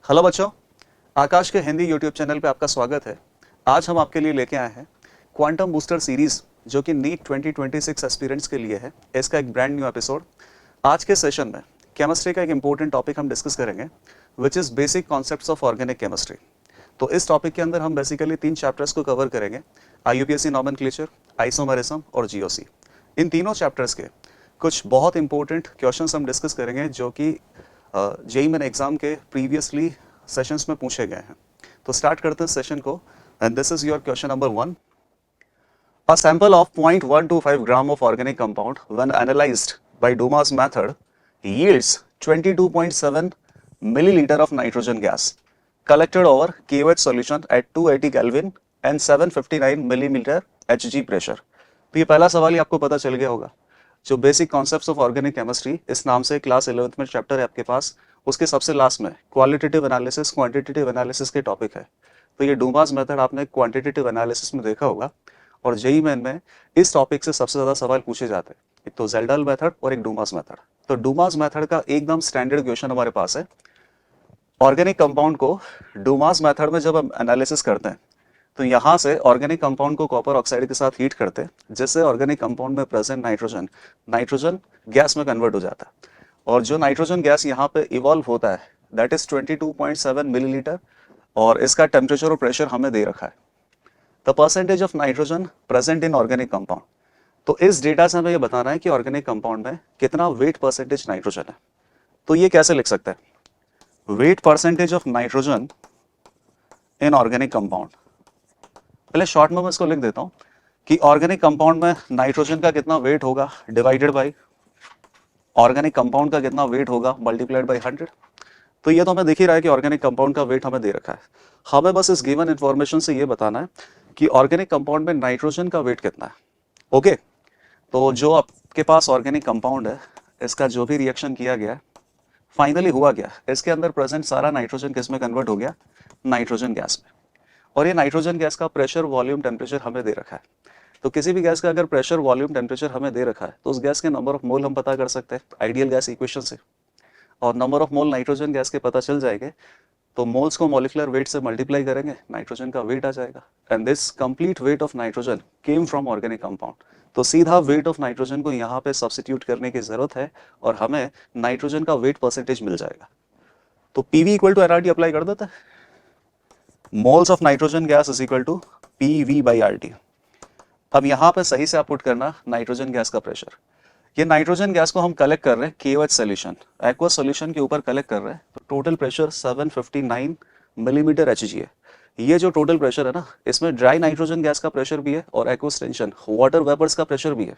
Hello बच्चों, आकाश के Hindi YouTube channel पे आपका स्वागत है। आज हम आपके लिए लेके आए हैं क्वांटम बूस्टर सीरीज, जो कि नीट 2026 एस्पिरेंट्स के लिए है। इसका एक ब्रांड न्यू एपिसोड। आज के सेशन में केमिस्ट्री का एक इंपॉर्टेंट टॉपिक हम डिस्कस करेंगे, which is basic concepts of organic chemistry. तो इस टॉपिक के अंदर हम बेसिकली 3 चैप्टर्स को कवर करेंगे: IUPAC नॉमेनक्लेचर, आइसोमेरिज्म और GOC। इन तीनों चैप्टर्स के कुछ बहुत इंपॉर्टेंट क्वेश्चंस हम डिस्कस करेंगे, जो कि जेईई मेन एग्जाम के प्रीवियसली सेशंस में पूछे गए हैं। तो स्टार्ट करते हैं सेशन को, and this is your question number 1। A sample of 0.125 gram of organic compound when analyzed by Dumas method yields 22.7 milliliter of nitrogen gas collected over KOH solution at 280 Kelvin and 759 millimeter Hg pressure। तो ये पहला सवाल ही आपको पता चल गया होगा। जो basic concepts of organic chemistry इस नाम से क्लास 11th में चैप्टर है आपके पास, उसके सबसे लास्ट में क्वालिटेटिव एनालिसिस, क्वांटिटेटिव एनालिसिस के टॉपिक है। तो ये डूमास मेथड आपने क्वांटिटेटिव एनालिसिस में देखा होगा, और जेईई मेन में इस टॉपिक से सबसे ज्यादा सवाल पूछे जाते हैं। एक तो जेल्डाल मेथड और एक डूमास मेथड। तो डूमास मेथड का एकदम स्टैंडर्ड क्वेश्चन हमारे पास है। ऑर्गेनिक कंपाउंड को डूमास मेथड में जब हम एनालिसिस करते हैं, तो यहाँ से ऑर्गेनिक कंपाउंड को कॉपर ऑक्साइड के साथ हीट करते हैं, जिससे ऑर्गेनिक कंपाउंड में प्रेजेंट नाइट्रोजन गैस में कन्वर्ट हो जाता है। और जो नाइट्रोजन गैस यहाँ पे इवॉल्व होता है, दैट इज 22.7 मिलीलीटर, और इसका टेम्परेचर और प्रेशर हमें दे रखा है। The percentage of nitrogen present in organic compound. तो इस डेटा से हमें ये बताना है कि ऑर्गेनिक कंपाउंड में कितना वेट परसेंटेज नाइट्रोजन है। तो ये कैसे लिख सकते हैं? Wait percentage of nitrogen in organic compound. पहले शॉर्ट में मैं इसको लिख देता हूं कि ऑर्गेनिक कंपाउंड में नाइट्रोजन का कितना वेट होगा डिवाइडेड बाय ऑर्गेनिक कंपाउंड का कितना वेट होगा मल्टीप्लाइड बाय 100। तो ये तो हमें दिख ही रहा है कि ऑर्गेनिक कंपाउंड का वेट हमें दे रखा है। हमें बस इस गिवन इंफॉर्मेशन से ये बताना है कि ऑर्गेनिक कंपाउंड में नाइट्रोजन का वेट कितना है। ओके, तो जो आपके पास ऑर्गेनिक कंपाउंड है, इसका जो भी रिएक्शन किया गया, फाइनली हुआ क्या, इसके अंदर प्रेजेंट सारा नाइट्रोजन किस में कन्वर्ट हो गया? नाइट्रोजन गैस में। और ये नाइट्रोजन गैस का प्रेशर, वॉल्यूम, टेम्परेचर हमें दे रखा है। तो किसी भी गैस का अगर प्रेशर, वॉल्यूम, टेम्परेचर हमें दे रखा है, तो उस गैस के नंबर ऑफ मोल हम पता कर सकते हैं आइडियल गैस इक्वेशन से। और number of mole nitrogen gas के पता चल जाएंगे, तो मोल्स को मॉलिक्यूलर वेट से मल्टीप्लाई करेंगे, नाइट्रोजन का वेट आ जाएगा। And this complete weight of nitrogen came from organic compound. तो सीधा वेट ऑफ नाइट्रोजन को यहाँ पे सब्स्टिट्यूट करने की जरूरत है, और हमें नाइट्रोजन का वेट परसेंटेज मिल जाएगा। तो PV equal to NRT apply कर देते हैं। Moles of nitrogen gas is equal to PV by RT। अब यहाँ पे सही से आप पुट करना नाइट्रोजन गैस का प्रेशर। ये नाइट्रोजन गैस को हम कलेक्ट कर रहे हैं KOH सोल्यूशन, एक्वस सोल्यूशन के ऊपर कलेक्ट कर रहे हैं। तो टोटल प्रेशर 759 मिलीमीटर Hg है। ये जो टोटल प्रेशर है ना, इसमें ड्राई नाइट्रोजन गैस का प्रेशर भी है और एक्वस टेंशन वाटर वेपर्स का प्रेशर भी है।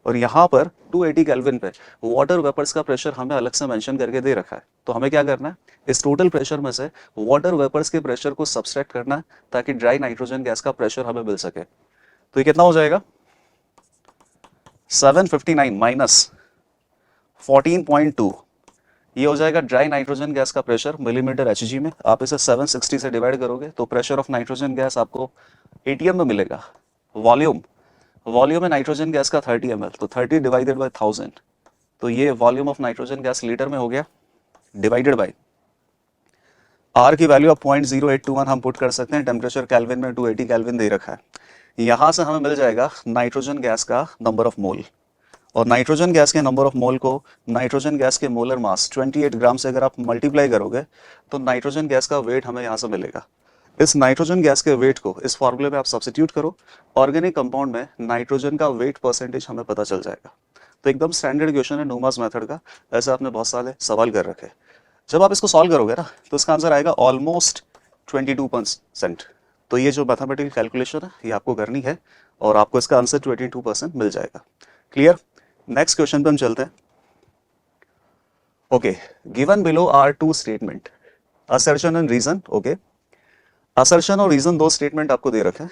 और यहाँ पर 280 केल्विन पे वाटर वेपर्स का प्रेशर हमें अलग से मेंशन करके दे रखा है। तो हमें क्या करना है, इस टोटल प्रेशर में से वाटर वेपर्स के प्रेशर को सब्सट्रैक्ट करना है, ताकि ड्राई नाइट्रोजन गैस का प्रेशर हमें मिल सके। तो ये कितना हो जाएगा? 759 माइनस 14.2, ये हो जाएगा ड्राई नाइट्रोजन गैस का प्रेशर मिलीमीटर Hg में। आप इसे 760 से डिवाइड करोगे तो प्रेशर ऑफ नाइट्रोजन गैस आपको ATM में मिलेगा। वॉल्यूम है नाइट्रोजन गैस का 30 ml, तो 30 डिवाइडेड बाय 1000, तो ये volume of nitrogen gas litre में हो गया, डिवाइडेड बाय R की वैल्यू अब 0.0821 हम पुट कर सकते हैं। टेम्परेचर केल्विन में 280 केल्विन दे रखा है। यहाँ से हमें मिल जाएगा नाइट्रोजन गैस का नंबर ऑफ मोल, और नाइट्रोजन गैस के नंबर ऑफ मोल को नाइट्रोजन गैस के मोलर मास 28 ग्राम से अगर आप मल्टीप्लाई करोगे, तो नाइट्रोजन गैस का वेट हमें यहाँ से मिलेगा। इस नाइट्रोजन गैस के वेट को इस फॉर्मूले में आप सब्स्टिट्यूट करो, ऑर्गेनिक कंपाउंड में नाइट्रोजन का वेट परसेंटेज हमें पता चल जाएगा। तो एकदम स्टैंडर्ड क्वेश्चन है डूमास मेथड का, ऐसे आपने बहुत सारे सवाल कर रखे। जब आप इसको सॉल्व करोगे ना, तो इसका आंसर आएगा ऑलमोस्ट 22%। तो ये जो मैथमेटिकल कैलकुलेशन है, ये आपको करनी है, और आपको इसका आंसर 22% मिल जाएगा। क्लियर? नेक्स्ट क्वेश्चन पे हम चलते हैं। Okay, given below are 2 statement, assertion and reason. Okay, assertion और रीजन 2 स्टेटमेंट आपको दे रखे हैं।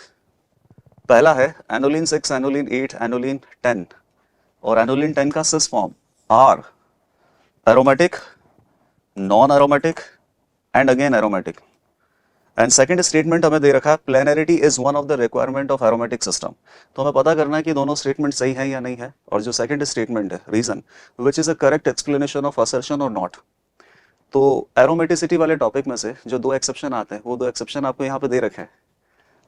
पहला है एनोलिन 6, एनोलिन 8, एनोलिन 10, और एनोलिन 10 का cis form are aromatic, non aromatic and again aromatic. And second statement हमें दे रखा है planarity is one of the requirement of aromatic system. तो हमें पता करना है कि दोनों स्टेटमेंट सही है या नहीं है। और जो सेकंड स्टेटमेंट है reason, which is a correct explanation of assertion और नॉट। तो एरोमेटिसिटी वाले टॉपिक में से जो 2 एक्सेप्शन आते हैं वो 2 एक्सेप्शन आपको यहाँ पे दे रखे हैं।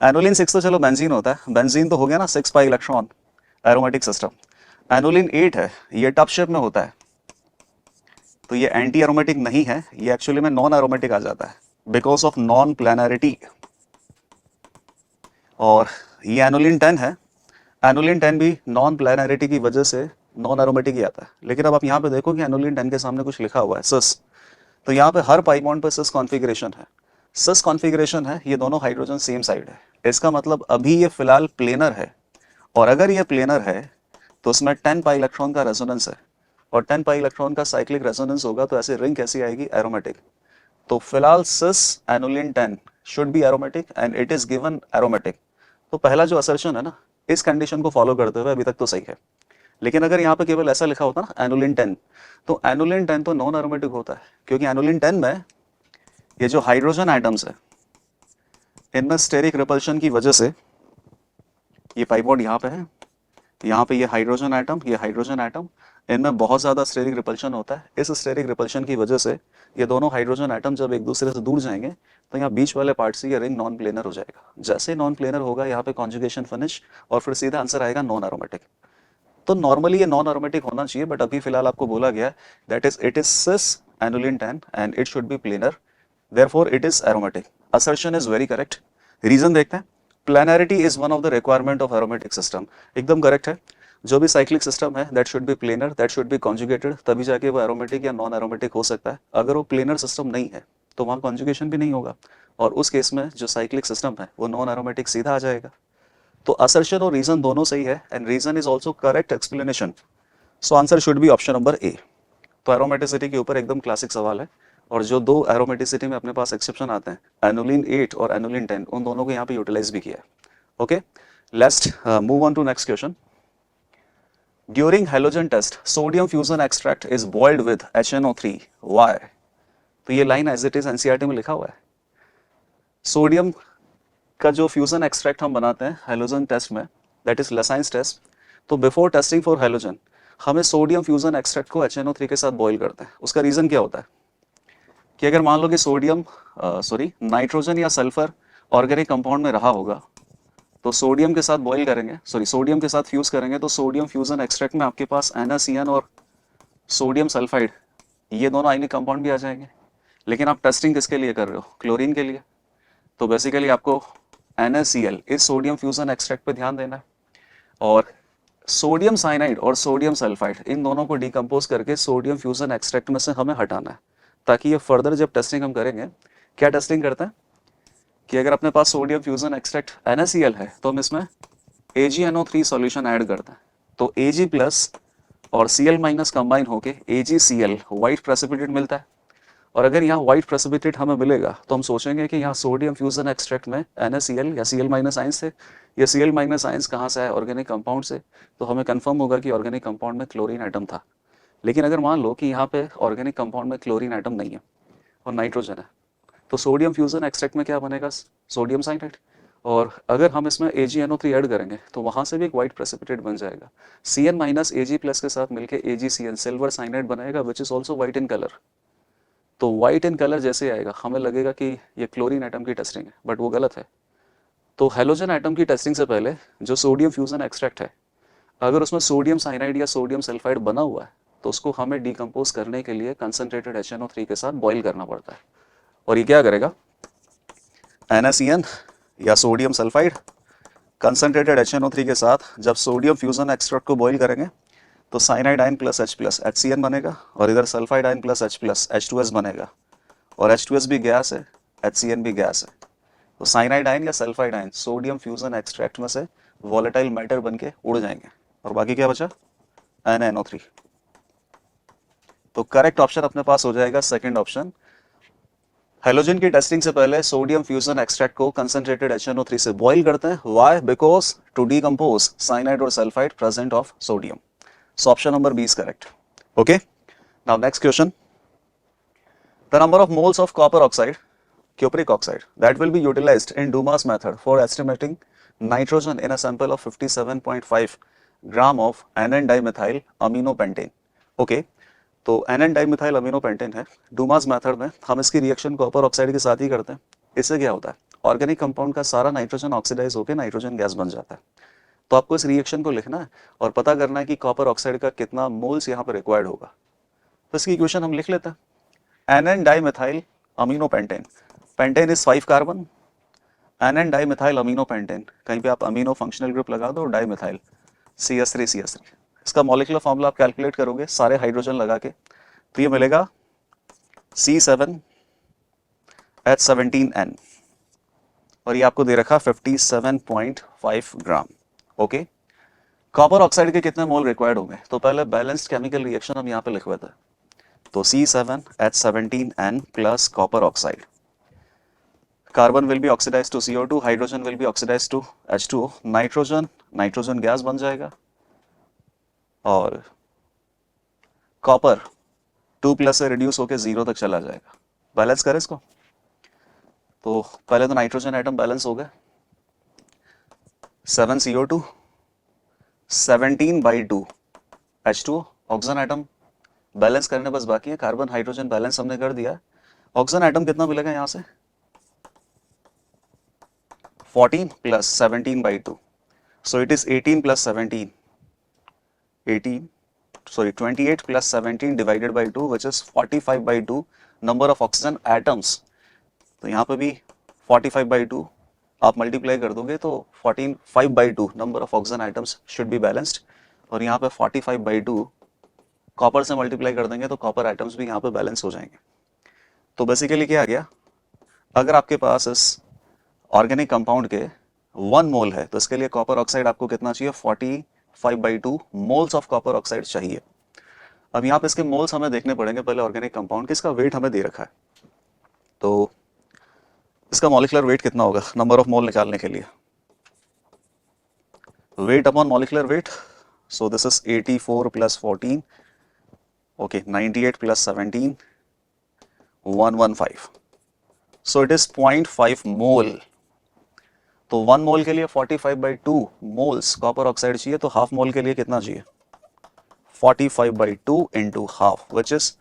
एनोलिन 6 तो चलो बेंजीन होता है, बेंजीन तो हो गया ना 6 pi electron aromatic system. Aniline 8 है, ये टफ शेप में होता है, तो ये एंटी एरोमेटिक नहीं है, ये एक्चुअली में नॉन एरोमेटिक आ जाता है बिकॉज ऑफ नॉन प्लैनरिटी। और ये एनोलिन 10 है, एनोलिन 10 भी नॉन प्लैनरिटी की वजह से नॉन एरोमेटिक ही आता है। लेकिन अब आप यहाँ पे देखो कि एनोलिन 10 के सामने कुछ लिखा हुआ है सिस, तो यहाँ पे हर पाई बॉन्ड पे सिस कॉन्फ़िगरेशन है, सिस कॉन्फ़िगरेशन है, ये दोनों हाइड्रोजन सेम साइड है। इसका मतलब अभी ये फिलहाल प्लेनर है, और अगर ये प्लेनर है तो उसमें 10 पाई इलेक्ट्रॉन का रेजोनेंस है, और 10 पाई इलेक्ट्रॉन का साइक्लिक रेजोनेंस होगा, तो ऐसे रिंग कैसी आएगी, एरोमेटिक। तो फिलहाल cis annulene 10 should be aromatic and it is given aromatic. तो पहला जो असर्शन है ना, इस कंडीशन को फॉलो करते हुए अभी तक तो सही है। लेकिन अगर यहाँ पे केवल ऐसा लिखा होता ना एनोलिन 10, तो एनोलिन 10 तो नॉन एरोमेटिक होता है, क्योंकि एनोलिन 10 में ये जो हाइड्रोजन एटम्स है इनमें स्टेरिक रिपल्शन की वजह से, ये पाई बॉन्ड यहाँ पे है, यहाँ पे ये हाइड्रोजन एटम, ये हाइड्रोजन एटम, इनमें बहुत ज़्यादा स्टेरिक रिपल्शन होता है। इस स्टेरिक रिपल्शन की वजह से ये दोनों हाइड्रोजन एटम जब एक दूसरे से दूर जाएंगे तो यहाँ बीच वाले पार्ट से ये रिंग नॉन प्लेनर हो जाएगा। जैसे नॉन प्लेनर होगा यहाँ पे कॉन्जुगेशन फिनिश, और फिर सीधा आंसर आएगा नॉन एरोमेटिक। तो नॉर्मली ये नॉन एरोमेटिक होना चाहिए, बट अभी फिलहाल आपको बोला गया that is it is cis annulene 10 and it should be planar, therefore it is aromatic. Assertion is very correct. Reason देखते हैं, planarity is one of the requirement of aromatic system, एकदम करेक्ट है। जो भी साइक्लिक सिस्टम है that should be planar, that should be conjugated, तभी जाके वो एरोमेटिक या नॉन एरोमेटिक हो सकता है। अगर वो प्लेनर सिस्टम नहीं है तो वहाँ कॉन्जुगेशन भी नहीं होगा, और उस केस में जो साइक्लिक सिस्टम है वो नॉन एरोमेटिक सीधा आ जाएगा। तो असर्शन और रीजन दोनों सही है, and reason is also correct explanation. So answer should be option number A. तो एरोमेटिसिटी के ऊपर एकदम क्लासिक सवाल है, और जो 2 एरोमेटिसिटी में अपने पास एक्सेप्शन आते हैं एनोलिन 8 और एनोलिन 10, उन दोनों को यहाँ पे यूटिलाइज भी किया है। Okay, let's move on to next question. During halogen test sodium fusion extract is boiled with HNO3, why? तो ये line as it is NCERT में लिखा हुआ है। सोडियम का जो फ्यूजन एक्सट्रैक्ट हम बनाते हैं हेलोजन टेस्ट में, दैट इज लेसाइंस टेस्ट, तो बिफोर टेस्टिंग फॉर हेलोजन हमें सोडियम फ्यूजन एक्सट्रैक्ट को HNO3 के साथ बॉईल करते हैं। उसका रीजन क्या होता है कि अगर मान लो कि सोडियम नाइट्रोजन या सल्फर ऑर्गेनिक कंपाउंड में रहा होगा, तो सोडियम के साथ बॉईल करेंगे, सोडियम के साथ फ्यूज करेंगे, तो सोडियम फ्यूजन एक्सट्रैक्ट में आपके पास NaCN और सोडियम सल्फाइड, ये दोनों आयनिक कंपाउंड भी आ जाएंगे। लेकिन आप टेस्टिंग किसके लिए कर रहे हो, क्लोरीन के लिए, तो बेसिकली आपको NaCl इस सोडियम फ्यूजन एक्सट्रैक्ट पे ध्यान देना है, और सोडियम साइनाइड और सोडियम सल्फाइड इन दोनों को डिकम्पोज करके सोडियम फ्यूजन एक्सट्रैक्ट में से हमें हटाना है, ताकि ये फर्दर जब टेस्टिंग हम करेंगे, क्या टेस्टिंग करते हैं कि अगर अपने पास सोडियम फ्यूजन एक्सट्रैक्ट NaCl है तो हम इसमें AgNO3 सॉल्यूशन ऐड करते हैं, तो Ag प्लस और Cl माइनस कंबाइन होके AgCl व्हाइट प्रेसिपिटेट मिलता है। और अगर यहाँ व्हाइट प्रेसिपिटेट हमें मिलेगा तो हम सोचेंगे कि यहाँ सोडियम फ्यूजन एक्सट्रैक्ट में NaCl या Cl माइनस आयंस थे, ये Cl माइनस आयंस कहाँ से आए, ऑर्गेनिक कंपाउंड से, तो हमें कंफर्म होगा कि ऑर्गेनिक कंपाउंड में क्लोरीन एटम था। लेकिन अगर मान लो कि यहाँ पे ऑर्गेनिक कंपाउंड में क्लोरीन एटम नहीं है और नाइट्रोजन है, तो सोडियम फ्यूजन एक्सट्रैक्ट में क्या बनेगा, सोडियम साइनाइड, और अगर हम इसमें AgNO3 ऐड करेंगे तो वहाँ से भी एक व्हाइट प्रेसिपिटेट बन जाएगा। Cn माइनस Ag प्लस के साथ मिलके AgCN सिल्वर साइनाइड बनाएगा, which is also white in colour. तो व्हाइट इन कलर जैसे आएगा हमें लगेगा कि ये क्लोरीन एटम की टेस्टिंग है, बट वो गलत है। तो हेलोजन एटम की टेस्टिंग से पहले जो सोडियम फ्यूजन एक्सट्रैक्ट है, अगर उसमें सोडियम साइनाइड या सोडियम सल्फाइड बना हुआ है तो उसको हमें डिकम्पोज करने के लिए कंसनट्रेटेड HNO3 के साथ बॉईल करना पड़ता है। और ये क्या करेगा, NaCN या सोडियम सल्फाइड कंसनट्रेटेड HNO3 के साथ जब सोडियम फ्यूजन एक्सट्रैक्ट को बॉईल करेंगे तो cyanide ion plus H plus HCN बनेगा, और इधर sulphide ion plus H plus H2S बनेगा, और H2S भी गैस है, HCN भी गैस है। तो साइनाइड आयन या sulphide ion sodium fusion extract में से वॉलेटाइल मैटर बन के उड़ जाएंगे, और बाकी क्या बचा, NaNO3। तो करेक्ट ऑप्शन अपने पास हो जाएगा सेकंड ऑप्शन। हेलोजन की टेस्टिंग से पहले सोडियम फ्यूजन एक्सट्रैक्ट को कंसंट्रेटेड HNO3 से बॉईल करते हैं, why, because to decompose cyanide और sulphide present of sodium. So option number B is correct. Okay. Now next question. The number of moles of copper oxide, cupric oxide, that will be utilized in Dumas method for estimating nitrogen in a sample of 57.5 gram of NN dimethyl aminopentane. Okay. तो NN dimethyl amino pentane है। डूमास method में हम इसकी reaction copper oxide के साथ ही करते हैं। इससे क्या होता है, ऑर्गेनिक कंपाउंड का सारा नाइट्रोजन ऑक्सीडाइज होकर नाइट्रोजन गैस बन जाता है। तो आपको इस रिएक्शन को लिखना है और पता करना है कि कॉपर ऑक्साइड का कितना मोल्स यहाँ पर रिक्वायर्ड होगा। तो इसकी इक्वेशन हम लिख लेते हैं। NN dimethyl amino pentane, pentane is 5 carbon, NN dimethyl amino pentane, कहीं पे आप अमीनो फंक्शनल ग्रुप लगा दो, डाइमिथाइल CH3 इसका मॉलिक्यूलर फॉर्मूला आप कैलकुलेट करोगे सारे हाइड्रोजन लगा के, तो ये मिलेगा C7H17N और ये आपको दे रखा 57.5 ग्राम। ओके, कॉपर ऑक्साइड के कितने मोल रिक्वायर्ड होंगे, तो पहले बैलेंस्ड केमिकल रिएक्शन हम यहाँ पे लिखवाते हैं। तो C7H17N plus copper oxide, carbon will be oxidise to CO2, hydrogen will be oxidise to H2O, nitrogen gas बन जाएगा और कॉपर 2+ से रिड्यूस होकर 0 तक चला जाएगा। बैलेंस करें इसको, तो पहले तो नाइट्रोजन एटम बैलेंस हो गए, 7 CO2, 17/2 H2O, oxygen atom balance करने बस बाकी है। कार्बन हाइड्रोजन बैलेंस हमने कर दिया है। ऑक्सीजन एटम कितना मिलेगा यहां से, 14 + 17/2, so it is 18 + 17, 28 + 17 divided by 2 which is 45/2 number of oxygen atoms। तो यहाँ पे भी 45/2 आप मल्टीप्लाई कर दोगे तो 45/2 number of oxygen atoms should be balanced, और यहाँ पे 45/2 कॉपर से मल्टीप्लाई कर देंगे तो कॉपर एटम्स भी यहाँ पे बैलेंस हो जाएंगे। तो बेसिकली क्या आ गया, अगर आपके पास इस ऑर्गेनिक कंपाउंड के 1 मोल है तो इसके लिए कॉपर ऑक्साइड आपको कितना चाहिए, 45/2 मोल्स ऑफ कॉपर ऑक्साइड चाहिए। अब यहाँ पे इसके मोल्स हमें देखने पड़ेंगे पहले ऑर्गेनिक कंपाउंड के, इसका वेट हमें दे रखा है, तो इसका मॉलिक्यूलर वेट कितना होगा नंबर ऑफ मोल निकालने के लिए, weight upon molecular weight, so this is 84 + 14, okay, 98 + 17, 115, so it is 0.5 मोल। तो 1 मोल के लिए 45/2 मोल्स कॉपर ऑक्साइड चाहिए, तो हाफ मोल के लिए कितना चाहिए, 45/2 into half which is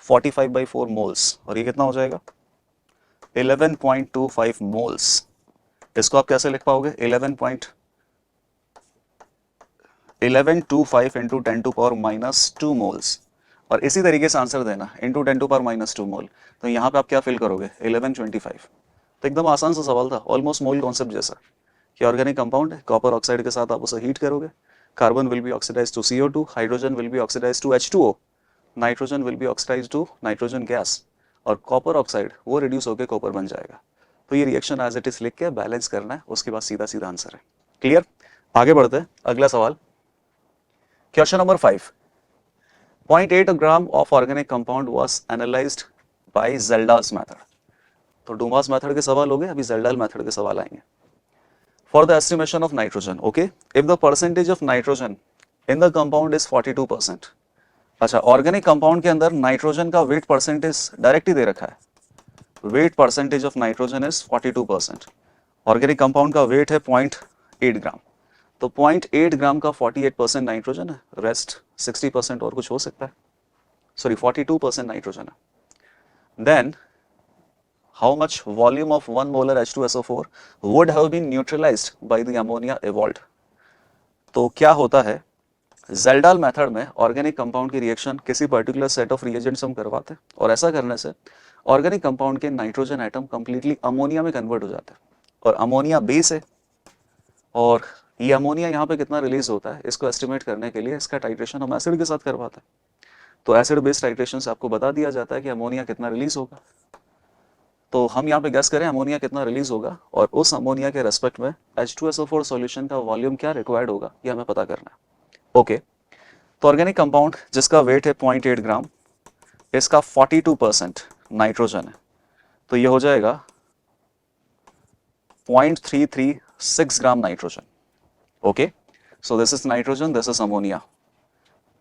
45/4 moles, और ये कितना हो जाएगा 11.25 मोल्स। इसको आप कैसे लिख पाओगे, 11.25 इंटू 10⁻⁻2 मोल्स, और इसी तरीके से आंसर देना इंटू 10⁻⁻2 मोल। तो यहाँ पे आप क्या फिल करोगे 1125। तो एकदम आसान सा सवाल था, ऑलमोस्ट मोल कॉन्सेप्ट जैसा कि ऑर्गेनिक कंपाउंड है, कॉपर ऑक्साइड के साथ आप उसे हीट करोगे, carbon will be oxidise to CO2, hydrogen will be oxidise to H2O, nitrogen will be oxidise to nitrogen gas, और कॉपर ऑक्साइड वो रिड्यूस होकर कॉपर बन जाएगा। तो ये रिएक्शन एज इट इज लिख के बैलेंस करना है, उसके बाद सीधा सीधा आंसर है। क्लियर, आगे बढ़ते हैं, अगला सवाल question number 5। 0.8 gram of organic compound was analysed by Kjeldahl's method. तो डूमास मेथड के सवाल हो गए, अभी ज़ेल्डाल मेथड के सवाल आएंगे। For the estimation of nitrogen, okay, if the percentage of nitrogen in the compound is 42%। अच्छा, ऑर्गेनिक कंपाउंड के अंदर नाइट्रोजन का वेट परसेंटेज डायरेक्ट ही दे रखा है, wait percentage of nitrogen is 42%। Organic compound का वेट है 0.8 ग्राम, तो 0.8 ग्राम का 48% नाइट्रोजन है, रेस्ट 60% और कुछ हो सकता है, सॉरी 42% नाइट्रोजन है। Then how much volume of 1 molar H2SO4 would have been neutralised by the ammonia evolved. तो क्या होता है, ज़ेल्डाल मेथड में ऑर्गेनिक कंपाउंड की रिएक्शन किसी पर्टिकुलर सेट ऑफ रिएजेंट्स हम करवाते हैं, और ऐसा करने से ऑर्गेनिक कंपाउंड के नाइट्रोजन एटम कंप्लीटली अमोनिया में कन्वर्ट हो जाते हैं, और अमोनिया बेस है, और ये अमोनिया यहाँ पे कितना रिलीज होता है इसको एस्टिमेट करने के लिए इसका टाइट्रेशन हम एसिड के साथ करवाते हैं। तो एसिड बेस्ड टाइट्रेशन से आपको बता दिया जाता है कि अमोनिया कितना रिलीज होगा। तो हम यहाँ पे गेस करें अमोनिया कितना रिलीज होगा, और उस अमोनिया के रेस्पेक्ट में H2SO4 सॉल्यूशन का वॉल्यूम क्या रिक्वायर्ड होगा ये हमें पता करना है। ओके, तो ऑर्गेनिक कंपाउंड जिसका वेट है 0.8 ग्राम, इसका 42% नाइट्रोजन है, तो ये हो जाएगा 0.336 gram nitrogen. Okay, so this is nitrogen, this is ammonia.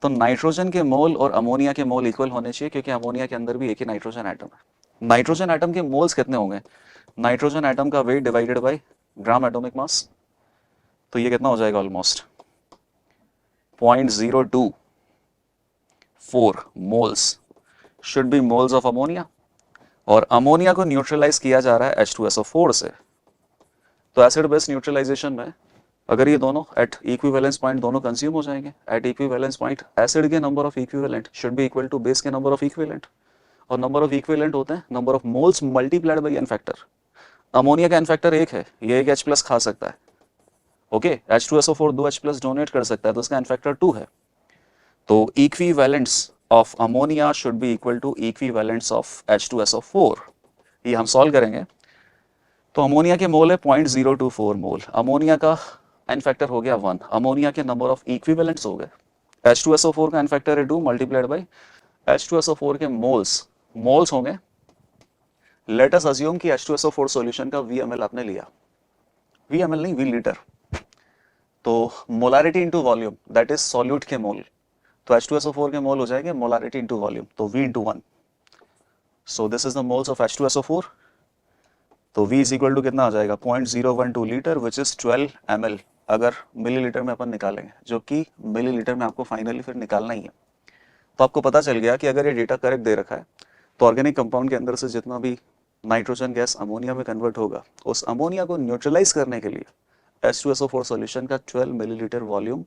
तो नाइट्रोजन के मोल और अमोनिया के मोल इक्वल होने चाहिए, क्योंकि अमोनिया के अंदर भी एक ही नाइट्रोजन एटम है। नाइट्रोजन एटम के मोल्स कितने होंगे, नाइट्रोजन एटम का weight divided by gram atomic mass, तो ये कितना हो जाएगा almost 0.024 moles should be moles of ammonia, और अमोनिया को न्यूट्रलाइज किया जा रहा है H2SO4 से। तो एसिड बेस न्यूट्रलाइजेशन में अगर ये दोनों एट इक्विवेलेंस पॉइंट दोनों कंज्यूम हो जाएंगे, एट इक्विवेलेंस पॉइंट एसिड के number of equivalent should be equal to base के नंबर ऑफ इक्विवेलेंट, और नंबर ऑफ इक्विवेलेंट होते हैं number of moles multiplied by n factor. Ammonia का एन फैक्टर 1 है, ये एक H प्लस खा सकता है, okay H2SO4 2 H plus donate कर सकता है, तो उसका एन फैक्टर 2 है। तो equivalents of ammonia should be equal to equivalents of H2SO4, ये हम सॉल्व करेंगे। तो अमोनिया के मोल है 0.024 मोल, अमोनिया का एन फैक्टर हो गया 1, अमोनिया के नंबर ऑफ इक्विवेलेंट्स हो गए, H2SO4 का एन फैक्टर है 2 मल्टीप्लाइड बाई H2SO4 के मोल्स होंगे। लेट अस अज्यूम कि H2SO4 सॉल्यूशन का VML आपने लिया, VML नहीं V लीटर, तो molarity into volume that is solute के मोल, तो H2SO4 के मोल हो जाएंगे मोलारिटी इनटू वॉल्यूम, तो V into 1। So this is the moles of H2SO4, तो V इज इक्वल टू कितना आ जाएगा 0.012 लीटर विच इज 12 ml, अगर मिलीलीटर में अपन निकालेंगे, जो कि मिलीलीटर में आपको फाइनली फिर निकालना ही है। तो आपको पता चल गया कि अगर ये डेटा करेक्ट दे रखा है तो ऑर्गेनिक कंपाउंड के अंदर से जितना भी नाइट्रोजन गैस अमोनिया में कन्वर्ट होगा, उस अमोनिया को न्यूट्रलाइज करने के लिए H2SO4 सॉल्यूशन का 12 मिलीलीटर वॉल्यूम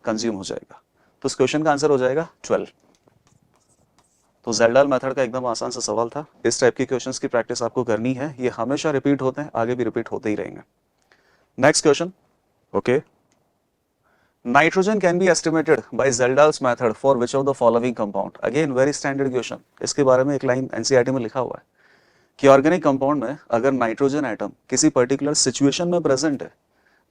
कंज्यूम हो जाएगा। तो इस क्वेश्चन का आंसर हो जाएगा 12। तो ज़ेल्डाल मेथड का एकदम आसान सा सवाल था। इस टाइप के क्वेश्चंस की प्रैक्टिस आपको करनी है, ये हमेशा रिपीट होते हैं, आगे भी रिपीट होते ही रहेंगे। Next question, okay, nitrogen can be estimated by Kjeldahl's method for which of the following compound. Again very standard question, इसके बारे में एक लाइन एनसीईआरटी में लिखा हुआ है कि ऑर्गेनिक कंपाउंड में अगर नाइट्रोजन एटम किसी पर्टिकुलर सिचुएशन में प्रेजेंट है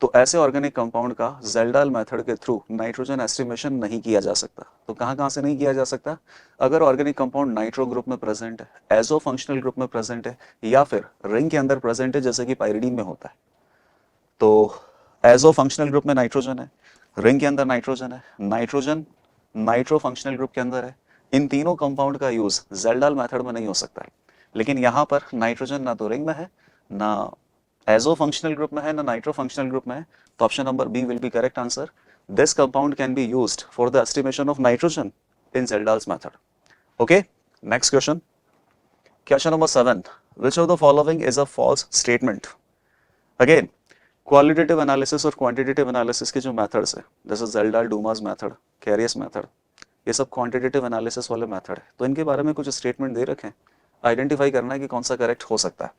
तो ऐसे ऑर्गेनिक कंपाउंड का ज़ेल्डाल मेथड के थ्रू नाइट्रोजन एस्टिमेशन नहीं किया जा सकता। तो कहाँ से नहीं किया जा सकता? अगर ऑर्गेनिक कंपाउंड नाइट्रो ग्रुप में प्रेजेंट है, एजो फंक्शनल ग्रुप में प्रेजेंट है, या फिर रिंग के अंदर प्रेजेंट है जैसे कि पाइरिडीन में होता है। तो एजो फंक्शनल ग्रुप में नाइट्रोजन है, रिंग के अंदर नाइट्रोजन है, नाइट्रोजन नाइट्रो फंक्शनल ग्रुप के अंदर है, इन तीनों कंपाउंड का यूज ज़ेल्डाल मेथड में नहीं हो सकता है। लेकिन यहाँ पर नाइट्रोजन ना तो रिंग में है, ना एजो फंक्शनल ग्रुप में है, ना नाइट्रो फंक्शनल ग्रुप में है, तो option number B will be correct answer. This compound can be used for the estimation of nitrogen in Kjeldahl's method. Okay, next question, question number 7, which of the following is a false statement? Again qualitative analysis और quantitative analysis के जो methods है, जैसे ज़ेल्डाल डूमास method, कैरियस method, ये सब quantitative analysis वाले method है। तो इनके बारे में कुछ स्टेटमेंट दे रखे हैं, आइडेंटिफाई करना है कि कौन सा करेक्ट हो सकता है।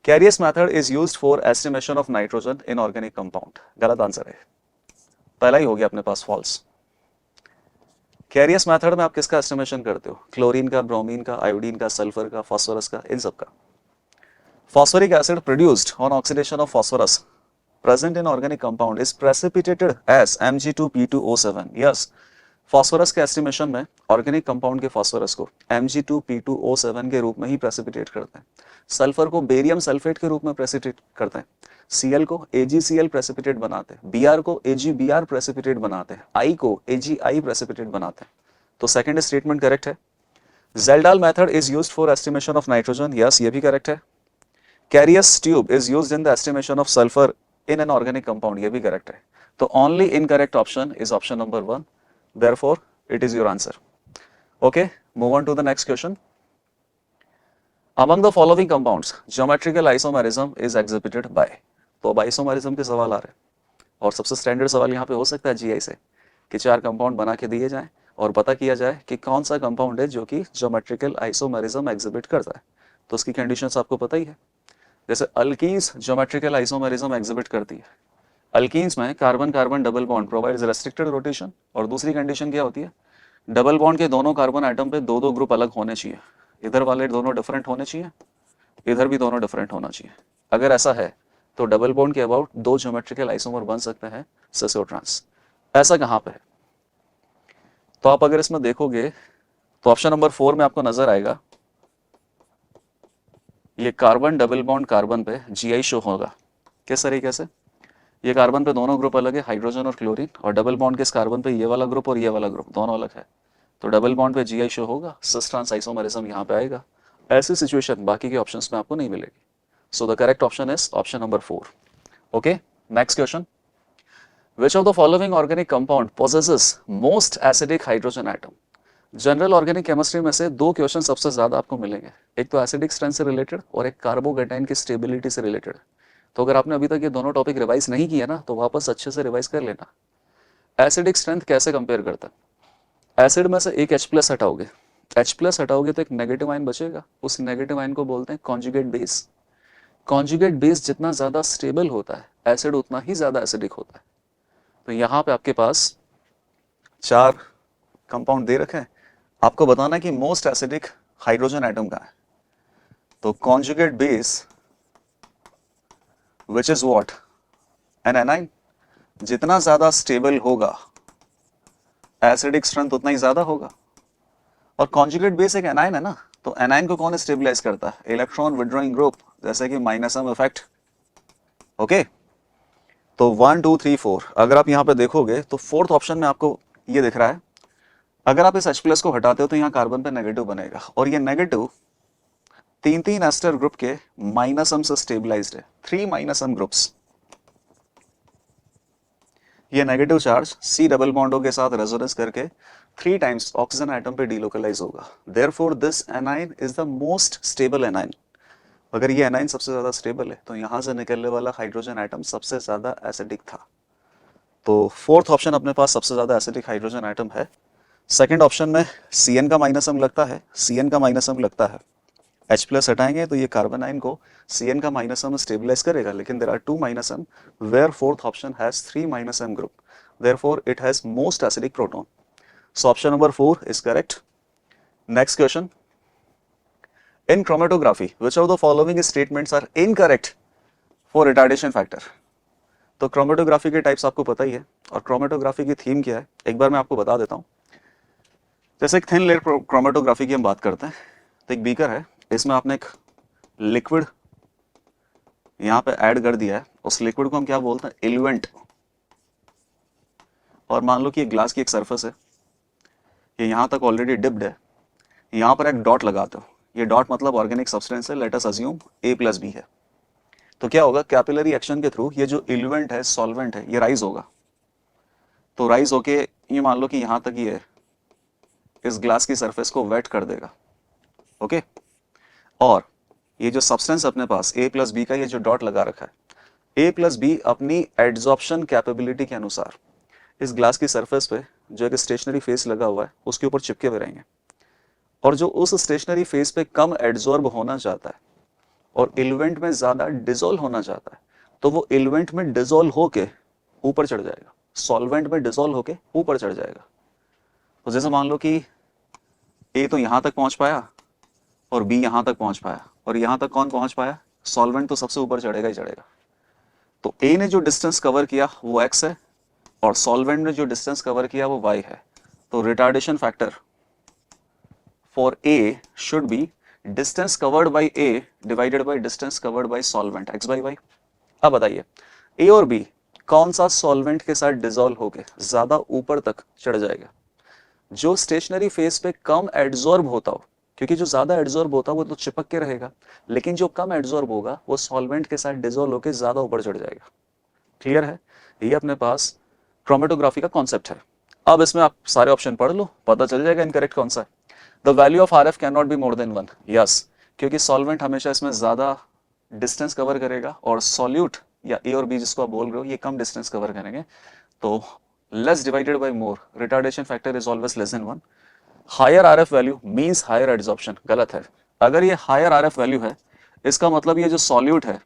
Carius method is used for estimation of nitrogen in organic compound, गलत आंसर है, पहला ही हो गया अपने पास फॉल्स। कैरियस मेथड में आप किसका एस्टिमेशन करते हो? क्लोरीन का, ब्रोमीन का, आयोडीन का, सल्फर का, फास्फोरस का, इन सब का। Phosphoric acid produced on oxidation of phosphorus present in organic compound is precipitated as Mg2P2O7. Yes, phosphorus के estimation में organic compound के phosphorus को Mg2P2O7 के रूप में ही precipitate करते हैं, सल्फर को बेरियम सल्फेट के रूप में precipitate करते हैं, Cl को AgCl precipitate बनाते हैं, Br को AgBr precipitate बनाते हैं, I को AgI precipitate बनाते हैं। तो सेकेंड स्टेटमेंट करेक्ट है। Kjeldahl method is used for estimation of nitrogen, yes ये भी करेक्ट है। Carius tube is used in the estimation of sulfur in an organic compound, ये भी correct है। तो only incorrect option is option number 1, therefore it is your answer. Okay, move on to the next question. Among the following compounds, geometrical isomerism is exhibited by। तो अब isomerism के सवाल आ रहे हैं, और सबसे स्टैंडर्ड सवाल यहाँ पे हो सकता है GI से कि 4 कंपाउंड बना के दिए जाएं और पता किया जाए कि कौन सा कंपाउंड है जो कि ज्योमेट्रिकल आइसोमेरिज्म एग्जिबिट करता है। तो उसकी कंडीशंस आपको पता ही है। जैसे अल्कीन्स ज्योमेट्रिकल आइसोमेरिज्म एग्जिबिट करती है, अल्कीन्स में carbon carbon double bond provides restricted rotation, और दूसरी कंडीशन क्या होती है? डबल बॉन्ड के दोनों कार्बन आइटम पे दो ग्रुप अलग होने चाहिए, इधर वाले दोनों डिफरेंट होने चाहिए, इधर भी दोनों डिफरेंट होना चाहिए। अगर ऐसा है तो डबल बॉन्ड के अबाउट 2 ज्योमेट्रिकल आइसोमर बन सकते हैं सिस और ट्रांस। ऐसा कहाँ पे है? तो आप अगर इसमें देखोगे तो ऑप्शन नंबर 4 में आपको नजर आएगा ये कार्बन डबल बॉन्ड कार्बन पे GI शो होगा। किस तरीके से? ये कार्बन पे दोनों ग्रुप अलग है, हाइड्रोजन और क्लोरीन, और डबल बॉन्ड के इस कार्बन पे ये वाला ग्रुप और ये वाला ग्रुप दोनों अलग है, तो डबल बॉन्ड पे GI शो होगा, सिस ट्रांस आइसोमेरिज्म यहाँ पे आएगा। ऐसी सिचुएशन बाकी के ऑप्शंस में आपको नहीं मिलेगी। So the correct option is option number 4। Okay, next question, which of the following organic compound possesses most acidic hydrogen atom. General organic chemistry में से दो क्वेश्चन सबसे ज्यादा आपको मिलेंगे, एक तो एसिडिक स्ट्रेंथ से रिलेटेड और एक कार्बोकेटाइन की स्टेबिलिटी से रिलेटेड। तो अगर आपने अभी तक ये दोनों टॉपिक रिवाइज नहीं किया ना तो वापस अच्छे से रिवाइज कर लेना। एसिडिक स्ट्रेंथ कैसे कंपेयर करता है, एसिड में से एक H प्लस हटाओगे, H प्लस हटाओगे तो एक नेगेटिव आयन बचेगा, उस नेगेटिव आयन को बोलते हैं कॉन्जुगेट बेस। कॉन्जुगेट बेस जितना ज्यादा स्टेबल होता है एसिड उतना ही ज्यादा एसिडिक होता है। तो यहाँ पे आपके पास चार कंपाउंड दे रखे हैं, आपको बताना है कि मोस्ट एसिडिक हाइड्रोजन एटम का है। तो conjugate base which is what, an anion. जितना ज्यादा स्टेबल होगा एसिडिक स्ट्रेंथ उतना ही ज्यादा होगा। और कॉन्जुगेट बेस एक एनाइन है ना, तो एनाइन को कौन स्टेबलाइज करता है, इलेक्ट्रॉन विड्रॉइंग ग्रुप, जैसे कि माइनसम इफेक्ट। ओके, तो 1 2 3 4 अगर आप यहाँ पे देखोगे तो फोर्थ ऑप्शन में आपको ये दिख रहा है, अगर आप इस H प्लस को हटाते हो तो यहाँ कार्बन पे नेगेटिव बनेगा, और ये नेगेटिव तीन तीन एस्टर ग्रुप के माइनसम से स्टेबलाइज्ड है, 3 माइनसम ग्रुप्स। ये नेगेटिव चार्ज C डबल बॉन्डों के साथ रेजोनेंस करके 3 टाइम्स ऑक्सीजन एटम पे डीलोकलाइज होगा। Therefore this A9 is the most stable A9. अगर ये एनाइन सबसे ज्यादा स्टेबल है तो यहां से निकलने वाला हाइड्रोजन एटम सबसे ज्यादा एसिडिक था। तो फोर्थ ऑप्शन अपने पास सबसे ज्यादा एसिडिक हाइड्रोजन एटम है। सेकेंड ऑप्शन में Cn का माइनसम लगता है, Cn का माइनसम लगता है, H प्लस हटाएंगे तो ये कार्बन आयन को Cn का माइनसम स्टेबलाइज करेगा, लेकिन there are 2 minus M where fourth option has 3 minus M group, therefore it has most acidic proton. So option number 4 is correct. Next question, in chromatography which of the following statements are incorrect for retardation factor. तो chromatography के types आपको पता ही है, और chromatography की theme क्या है एक बार मैं आपको बता देता हूँ। जैसे एक थिन लेयर क्रोमेटोग्राफी की हम बात करते हैं, तो एक बीकर है, इसमें आपने एक लिक्विड यहाँ पे ऐड कर दिया है, उस लिक्विड को हम क्या बोलते हैं, इल्यूएंट। और मान लो कि ये ग्लास की एक सरफेस है, ये यहाँ तक ऑलरेडी डिप्ड है, यहाँ पर एक डॉट लगाते हो, ये डॉट मतलब ऑर्गेनिक सब्सटेंस है, let us assume A plus B है। तो क्या होगा, कैपिलरी एक्शन के थ्रू ये जो इल्यूएंट है, सॉल्वेंट है, ये राइज होगा। तो राइज होके ये मान लो कि यहाँ तक ये इस ग्लास की सरफेस को वेट कर देगा। ओके, और ये जो सब्सटेंस अपने पास A प्लस बी का ये जो डॉट लगा रखा है, A प्लस बी अपनी एड्जॉर्प्शन कैपेबिलिटी के अनुसार इस ग्लास की सरफेस पे जो एक स्टेशनरी फेस लगा हुआ है उसके ऊपर चिपके हुए रहेंगे, और जो उस स्टेशनरी फेस पे कम एड्जॉर्ब होना चाहता है और इल्यूएंट में ज्यादा डिसॉल्व होना चाहता है, तो वो इल्यूएंट में डिसॉल्व होके ऊपर चढ़ जाएगा, सॉल्वेंट में डिसॉल्व होके ऊपर चढ़ जाएगा। तो जैसे मान लो कि A तो यहां तक पहुंच पाया और B यहां तक पहुंच पाया, और यहां तक कौन पहुंच पाया, सॉल्वेंट तो सबसे ऊपर चढ़ेगा ही चढ़ेगा। तो A ने जो डिस्टेंस कवर किया वो x है, और सॉल्वेंट ने जो डिस्टेंस कवर किया वो y है। तो retardation factor for A should be distance covered by A divided by distance covered by solvent x by y। अब बताइए A और B कौन सा सॉल्वेंट के साथ डिसॉल्व होके ज्यादा ऊपर तक चढ़ जाएगा, जो स्टेशनरी फेस पे कम एड्जॉर्ब होता हो, क्योंकि जो ज्यादा एड्जॉर्ब होता है वो तो चिपक के रहेगा, लेकिन जो कम एड्जॉर्ब होगा वो सॉल्वेंट के साथ डिसॉल्व होकर ज्यादा ऊपर चढ़ जाएगा। क्लियर है, ये अपने पास क्रोमेटोग्राफी का कॉन्सेप्ट है। अब इसमें आप सारे ऑप्शन पढ़ लो, पता चल जाएगा इनकरेक्ट कौन सा है। The value of RF can not be more than 1, yes, क्योंकि सॉल्वेंट हमेशा इसमें ज्यादा डिस्टेंस कवर करेगा, और सॉल्यूट या A और B जिसको आप बोल रहे हो ये कम डिस्टेंस कवर करेंगे। तो less divided by more, retardation factor is always less than 1। Higher RF value means higher adsorption, गलत है। अगर ये हायर RF वैल्यू है इसका मतलब ये जो सॉल्यूट है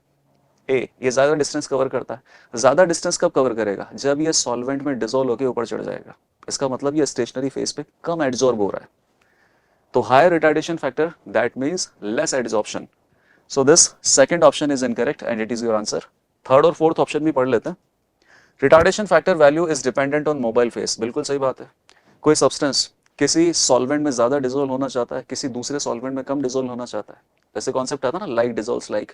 A, ये ज्यादा डिस्टेंस कवर करता है। ज्यादा डिस्टेंस कब कवर करेगा, जब ये सॉल्वेंट में डिसॉल्व होकर ऊपर चढ़ जाएगा, इसका मतलब ये स्टेशनरी फेस पे कम एड्जॉर्ब हो रहा है। तो higher retardation factor that means less adsorption. So this second option is incorrect and it is your answer. Third और फोर्थ ऑप्शन भी पढ़ लेते हैं। Retardation factor value is dependent on mobile phase, बिल्कुल सही बात है। कोई सब्सटेंस किसी सॉल्वेंट में ज्यादा डिसॉल्व होना चाहता है, किसी दूसरे सॉल्वेंट में कम डिसॉल्व होना चाहता है। जैसे कॉन्सेप्ट आता है ना, like dissolves like.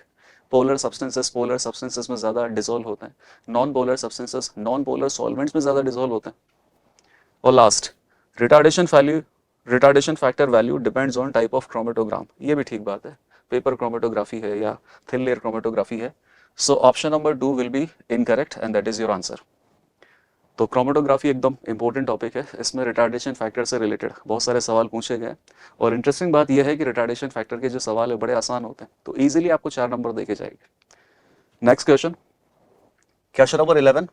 Polar substances में ज्यादा डिसॉल्व होते हैं, non polar substances non polar solvents में ज्यादा डिसॉल्व होते हैं। और last, retardation factor value depends on type of chromatogram, ये भी ठीक बात है, पेपर क्रोमेटोग्राफी है या थिन लेयर क्रोमेटोग्राफी है। सो option number 2 will be incorrect and that is your answer. तो क्रोमेटोग्राफी एकदम इंपॉर्टेंट टॉपिक है, इसमें रिटार्डेशन फैक्टर से रिलेटेड बहुत सारे सवाल पूछे गए और इंटरेस्टिंग बात यह है कि रिटार्डेशन फैक्टर के जो सवाल है बड़े आसान होते हैं, तो ईजिली आपको 4 नंबर देके जाएंगे। Next question number 11,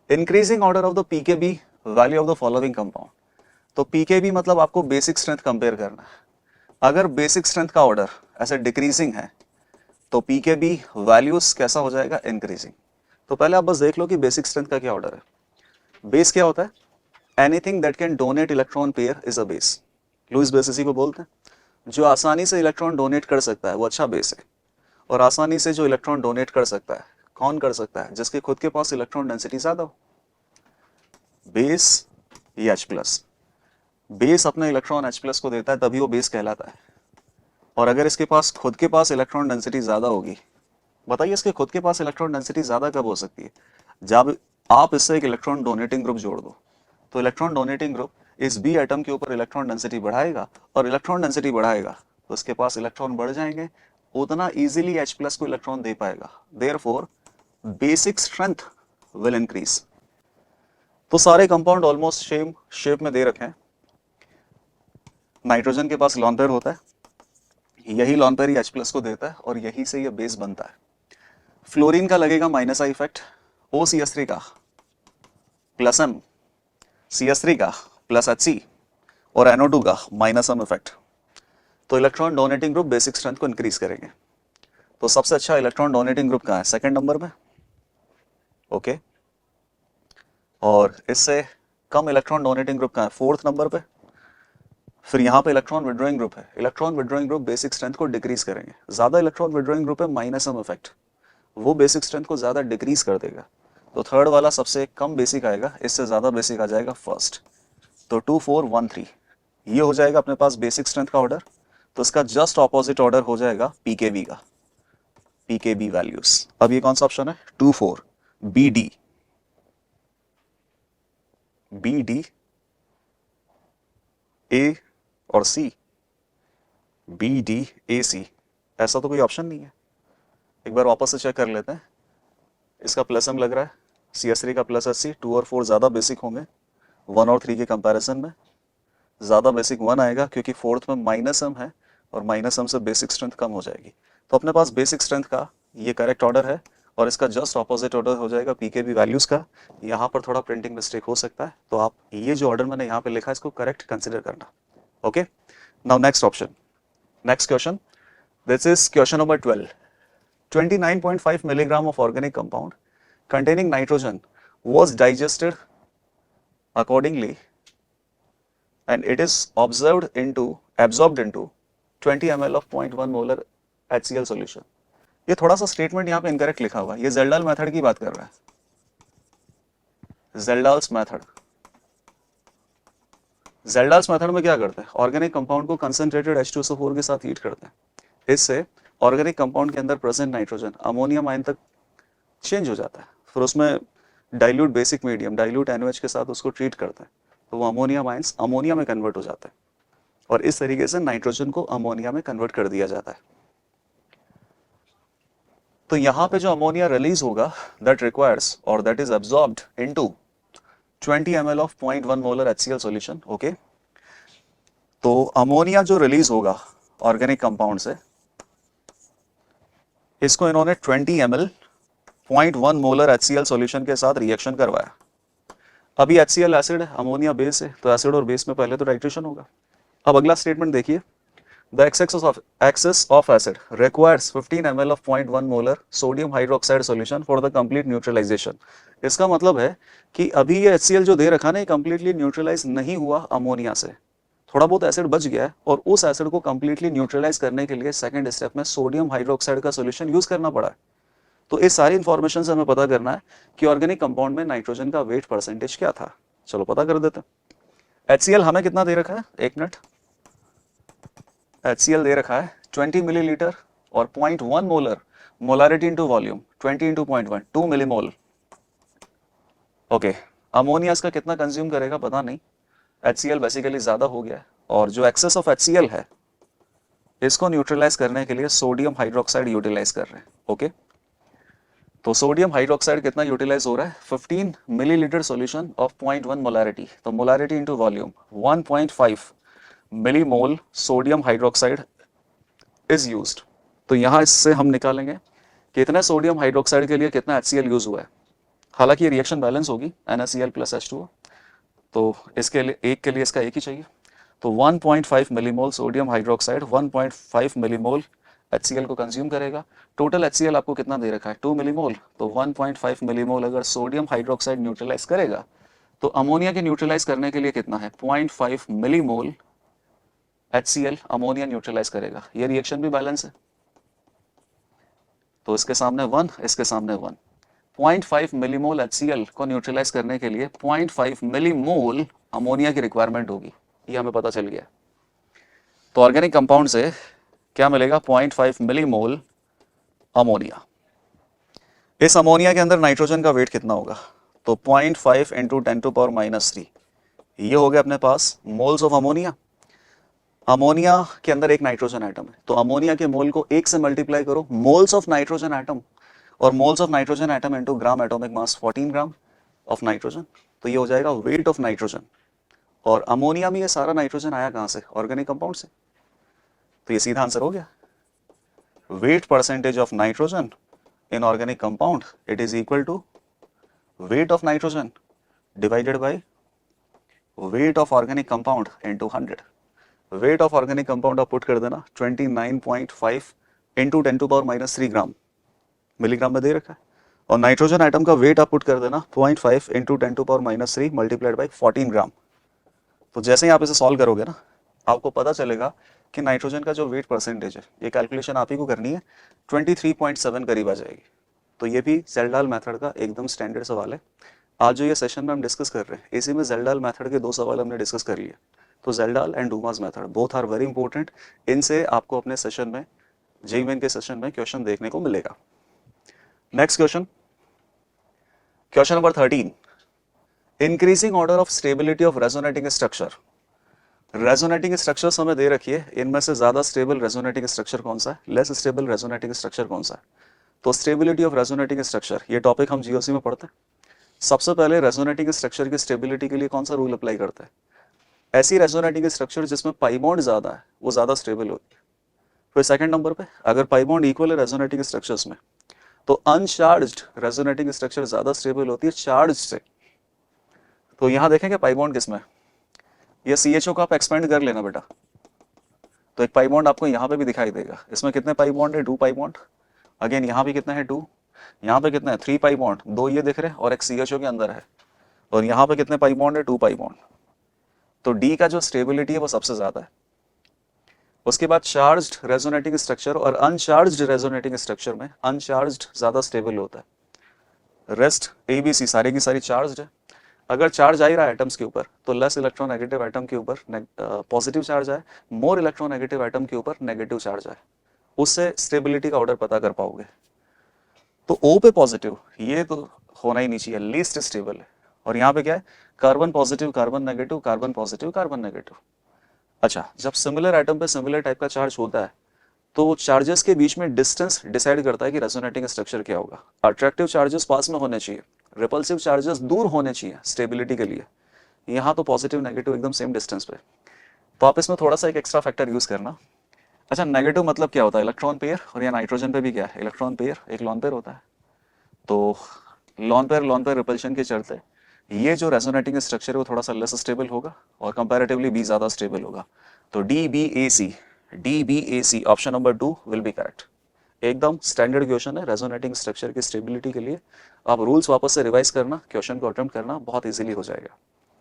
increasing order of the pKb value of the following compound. तो पीकेबी मतलब आपको बेसिक स्ट्रेंथ कंपेयर करना है। अगर बेसिक स्ट्रेंथ का ऑर्डर ऐसे डिक्रीजिंग है तो पीकेबी वैल्यूज कैसा हो जाएगा, इंक्रीजिंग। तो पहले आप बस देख लो कि बेसिक स्ट्रेंथ का क्या ऑर्डर है। बेस क्या होता है, anything that can donate electron pair is a base. Lewis base इसी को बोलते हैं। जो आसानी से इलेक्ट्रॉन डोनेट कर सकता है वो अच्छा बेस है, और आसानी से जो इलेक्ट्रॉन डोनेट कर सकता है कौन कर सकता है, जिसके खुद के पास इलेक्ट्रॉन डेंसिटी ज्यादा हो। बेस या H+, बेस अपना इलेक्ट्रॉन H+ को देता है तभी वो बेस कहलाता है। और अगर इसके पास खुद के पास इलेक्ट्रॉन डेंसिटी ज्यादा होगी, बताइए इसके खुद के पास इलेक्ट्रॉन डेंसिटी ज्यादा कब हो सकती है, जब आप इससे एक इलेक्ट्रॉन डोनेटिंग ग्रुप जोड़ दो। तो इलेक्ट्रॉन डोनेटिंग ग्रुप इस बी एटम के ऊपर इलेक्ट्रॉन डेंसिटी बढ़ाएगा, और इलेक्ट्रॉन डेंसिटी बढ़ाएगा तो उसके पास इलेक्ट्रॉन बढ़ जाएंगे, उतना इजीली H+ को इलेक्ट्रॉन दे पाएगा। Therefore basic strength will increase. तो सारे कंपाउंड ऑलमोस्ट सेम शेप में दे रखे हैं। नाइट्रोजन के पास लॉन पेयर होता है, यही लॉन पेयर ही H+ को देता है और यही से ये बेस बनता है। फ्लोरीन का लगेगा माइनस आई इफेक्ट, OCS3 का प्लस M, CS3 का प्लस HC और NO2 का माइनस M इफेक्ट। तो electron donating group basic strength को इंक्रीज करेंगे। तो सबसे अच्छा इलेक्ट्रॉन डोनेटिंग ग्रुप कहाँ है, सेकंड नंबर में, ओके। और इससे कम इलेक्ट्रॉन डोनेटिंग ग्रुप कहाँ है, फोर्थ नंबर पे। फिर यहाँ पे इलेक्ट्रॉन विड्रॉइंग ग्रुप है, electron withdrawing group basic strength को डिक्रीज करेंगे। ज्यादा इलेक्ट्रॉन विड्रॉइंग ग्रुप है माइनस M इफेक्ट, वो बेसिक स्ट्रेंथ को ज्यादा डिक्रीज कर देगा। तो थर्ड वाला सबसे कम बेसिक आएगा, इससे ज्यादा बेसिक आ जाएगा फर्स्ट। तो 2 4 1 3 ये हो जाएगा अपने पास बेसिक स्ट्रेंथ का ऑर्डर। तो इसका जस्ट ऑपोजिट ऑर्डर हो जाएगा पीकेबी का, पीकेबी वैल्यूज। अब ये कौन सा ऑप्शन है, 2 4 BD, BD A और C, BDAC, ऐसा तो कोई ऑप्शन नहीं है। एक बार वापस से चेक कर लेते हैं। इसका प्लस M लग रहा है, CS3 का प्लस HC, 2 और 4 ज़्यादा बेसिक होंगे 1 और 3 के कंपैरिजन में। ज़्यादा बेसिक 1 आएगा क्योंकि फोर्थ में माइनस M है और माइनस M से बेसिक स्ट्रेंथ कम हो जाएगी। तो अपने पास बेसिक स्ट्रेंथ का ये करेक्ट ऑर्डर है और इसका जस्ट ऑपोजिट ऑर्डर हो जाएगा पीकेबी वैल्यूज़ का। यहाँ पर थोड़ा प्रिंटिंग मिस्टेक हो सकता है, तो आप ये जो ऑर्डर मैंने यहाँ पे लिखा है इसको करेक्ट कंसिडर करना, okay. Now next option, next question, this is question number 12। 29.5 milligram of organic compound containing nitrogen was digested accordingly and it is absorbed into 20 ml of 0.1 molar HCl solution। ये थोड़ा सा statement यहाँ पे incorrect लिखा हुआ है, ये जेल्डाल method की बात कर रहा है, जेल्डाल्स मेथड। जेल्डाल्स मेथड में क्या करते हैं, ऑर्गेनिक कंपाउंड को कंसंट्रेटेड H2SO4 के साथ हीट करते हैं। इससे ऑर्गेनिक कंपाउंड के अंदर प्रेजेंट नाइट्रोजन अमोनियम आयन तक चेंज हो जाता है, फिर उसमें dilute basic medium dilute NaOH के साथ उसको ट्रीट करते हैं, तो वो अमोनियम आयंस अमोनिया में कन्वर्ट हो जाता है और इस तरीके से नाइट्रोजन को अमोनिया में कन्वर्ट कर दिया जाता है। तो यहाँ पे जो अमोनिया रिलीज होगा दैट रिक्वायर्स और that is absorbed into 20 ml of 0.1 molar HCl solution, okay. तो अमोनिया जो रिलीज होगा ऑर्गेनिक कंपाउंड से, इसको इन्होंने 20 ml 0.1 मोलर HCl सॉल्यूशन के साथ रिएक्शन करवाया। अभी HCl एसिड है, अमोनिया बेस है, तो एसिड और बेस में पहले तो टाइट्रेशन होगा। अब अगला स्टेटमेंट देखिए, the excess of acid requires 15 ml of 0.1 molar sodium hydroxide solution for the complete neutralisation. इसका मतलब है कि अभी ये HCl जो दे रखा ना, ये कंप्लीटली न्यूट्रलाइज नहीं हुआ अमोनिया से, थोड़ा बहुत एसिड बच गया है और उस एसिड को कंप्लीटली न्यूट्रलाइज करने के लिए सेकंड स्टेप में सोडियम हाइड्रोक्साइड का सॉल्यूशन यूज करना पड़ा है। तो इस सारी इंफॉर्मेशन से हमें पता करना है कि ऑर्गेनिक कंपाउंड में नाइट्रोजन का वेट परसेंटेज क्या था। चलो पता कर देते हैं। HCl हमें कितना दे रखा है, एक मिनट, HCl दे रखा है 20 मिलीलीटर और 0.1 molar, molarity into volume 20 into 0.1 2 millimole, okay. Ammonia इसका कितना कंज्यूम करेगा पता नहीं, HCl बेसिकली ज्यादा हो गया है और जो एक्सेस ऑफ HCl है इसको न्यूट्रलाइज करने के लिए सोडियम हाइड्रोक्साइड यूटिलाइज कर रहे हैं, ओके। तो सोडियम हाइड्रोक्साइड कितना यूटिलाइज हो रहा है, 15 मिलीलीटर सॉल्यूशन ऑफ 0.1 मोलारिटी, तो molarity into volume 1.5 millimole sodium hydroxide is used. तो यहाँ इससे हम निकालेंगे कितना सोडियम हाइड्रोक्साइड के लिए कितना HCl यूज हुआ है। हालांकि ये रिएक्शन बैलेंस होगी NaCl प्लस H2O, तो इसके लिए एक के लिए इसका एक ही चाहिए। तो 1.5 millimole sodium hydroxide 1.5 millimole HCl को कंज्यूम करेगा। टोटल HCl आपको कितना दे रखा है, 2 मिलीमोल, तो 1.5 मिलीमोल अगर सोडियम हाइड्रोक्साइड न्यूट्रलाइज करेगा तो अमोनिया के न्यूट्रलाइज करने के लिए कितना है, 0.5 मिलीमोल HCl अमोनिया न्यूट्रलाइज करेगा। ये रिएक्शन भी बैलेंस है, तो इसके सामने 1, इसके सामने 1। 0.5 मिलीमोल HCl को न्यूट्रलाइज करने के लिए 0.5 मिलीमोल अमोनिया की रिक्वायरमेंट होगी, ये हमें पता चल गया। तो ऑर्गेनिक कंपाउंड से क्या मिलेगा, 0.5 मिलीमोल अमोनिया। इस अमोनिया के अंदर नाइट्रोजन का वेट कितना होगा, तो 0.5 इंटू 10⁻³ ये हो गया अपने पास मोल्स ऑफ अमोनिया। अमोनिया के अंदर एक नाइट्रोजन एटम है, तो अमोनिया के मोल को 1 से मल्टीप्लाई करो, मोल्स ऑफ नाइट्रोजन एटम, और moles of nitrogen atom into gram atomic mass 14 gram of nitrogen, तो ये हो जाएगा वेट ऑफ नाइट्रोजन। और अमोनिया में ये सारा नाइट्रोजन आया कहाँ से, ऑर्गेनिक कंपाउंड से, तो ये सीधा आंसर हो गया। Wait percentage of nitrogen in organic compound, it is equal to weight of nitrogen divided by weight of organic compound into 100। weight of organic compound आप पुट कर देना 29.5 into 10⁻³ ग्राम, मिलीग्राम में दे रखा है, और नाइट्रोजन आइटम का वेट आप put कर देना 0.5 into 10⁻³ मल्टीप्लाइड बाई 14 ग्राम। तो जैसे ही आप इसे सॉल्व करोगे ना, आपको पता चलेगा कि नाइट्रोजन का जो वेट परसेंटेज है, ये कैलकुलेशन आप ही को करनी है, 23.7 करीब आ जाएगी। तो ये भी जेल्डाल मेथड का एकदम स्टैंडर्ड सवाल है। आज जो ये सेशन में हम डिस्कस कर रहे हैं, इसी में जेल्डाल मेथड के 2 सवाल हमने डिस्कस कर लिए। तो Kjeldahl and Dumas method both are very important, इनसे आपको अपने सेशन में, जेईई मेन के सेशन में क्वेश्चन देखने को मिलेगा। Next question, question number 13, increasing order of stability of resonating structure. Resonating structures हमें दे रखी है, इनमें से ज्यादा स्टेबल रेजोनेटिंग स्ट्रक्चर कौन सा है, लेस स्टेबल रेजोनेटिंग स्ट्रक्चर कौन सा है। तो स्टेबिलिटी ऑफ रेजोनेटिंग स्ट्रक्चर, ये टॉपिक हम जीओसी में पढ़ते हैं। सबसे पहले रेजोनेटिंग स्ट्रक्चर की स्टेबिलिटी के लिए कौन सा रूल अप्लाई करते हैं, ऐसी रेजोनेटिंग स्ट्रक्चर जिसमें पाई बॉन्ड ज्यादा है वो ज्यादा स्टेबल होती है। फिर सेकंड नंबर पे, अगर पाई बॉन्ड इक्वल है रेजोनेटिंग स्ट्रक्चर्स में, तो अनचार्ज्ड रेजोनेटिंग स्ट्रक्चर ज्यादा स्टेबल होती है चार्ज से। तो यहां देखेंगे पाई बॉन्ड किसमें, ये CHO को आप एक्सपेंड कर लेना बेटा, तो एक पाई बॉन्ड आपको यहाँ पे भी दिखाई देगा। इसमें कितने पाई बॉन्ड है, 2 पाई बॉन्ड। अगेन यहाँ भी कितना है, 2। यहाँ पे कितना है, 3 पाई बॉन्ड, 2 ये दिख रहे हैं और एक CHO के अंदर है। और यहाँ पे कितने पाई बॉन्ड है, 2 पाई बॉन्ड। तो D का जो स्टेबिलिटी है वो सबसे ज्यादा है। उसके बाद चार्ज्ड रेजोनेटिंग स्ट्रक्चर और अनचार्ज्ड रेजोनेटिंग स्ट्रक्चर में अनचार्ज्ड ज्यादा स्टेबल होता है। रेस्ट ABC सारी की सारी चार्ज्ड है। अगर चार्ज आ ही रहा है एटम्स के ऊपर, तो लेस इलेक्ट्रोनेगेटिव एटम के ऊपर पॉजिटिव चार्ज आए, मोर इलेक्ट्रोनेगेटिव एटम के ऊपर नेगेटिव चार्ज आए, उससे स्टेबिलिटी का ऑर्डर पता कर पाओगे। तो O पे पॉजिटिव, ये तो होना ही नहीं चाहिए, लीस्ट स्टेबल है। और यहाँ पे क्या है, carbon positive carbon negative, carbon positive carbon negative. अच्छा, जब सिमिलर एटम पे सिमिलर टाइप का चार्ज होता है, तो चार्जेस के बीच में डिस्टेंस डिसाइड करता है कि रेजोनेटिंग स्ट्रक्चर क्या होगा। अट्रैक्टिव चार्जेस पास में होने चाहिए, रिपल्सिव चार्जेस दूर होने चाहिए स्टेबिलिटी के लिए। यहाँ तो पॉजिटिव नेगेटिव एकदम सेम डिस्टेंस पे, तो आप इसमें थोड़ा सा एक एक्स्ट्रा फैक्टर यूज करना। अच्छा, नेगेटिव मतलब क्या होता है, इलेक्ट्रॉन पेयर, और यहाँ नाइट्रोजन पे भी क्या है, इलेक्ट्रॉन पेयर, एक लॉन पेयर होता है। तो लॉन पेयर रिपल्शन के चलते ये जो रेजोनेटिंग स्ट्रक्चर है वो थोड़ा सा लेस स्टेबल होगा और कंपैरेटिवली बी ज्यादा स्टेबल होगा। तो DBAC option number 2 will be correct. एकदम स्टैंडर्ड क्वेश्चन है रेजोनेटिंग स्ट्रक्चर की स्टेबिलिटी के लिए। आप रूल्स वापस से रिवाइज करना, क्वेश्चन को अटेम्प्ट करना, बहुत इजीली हो जाएगा।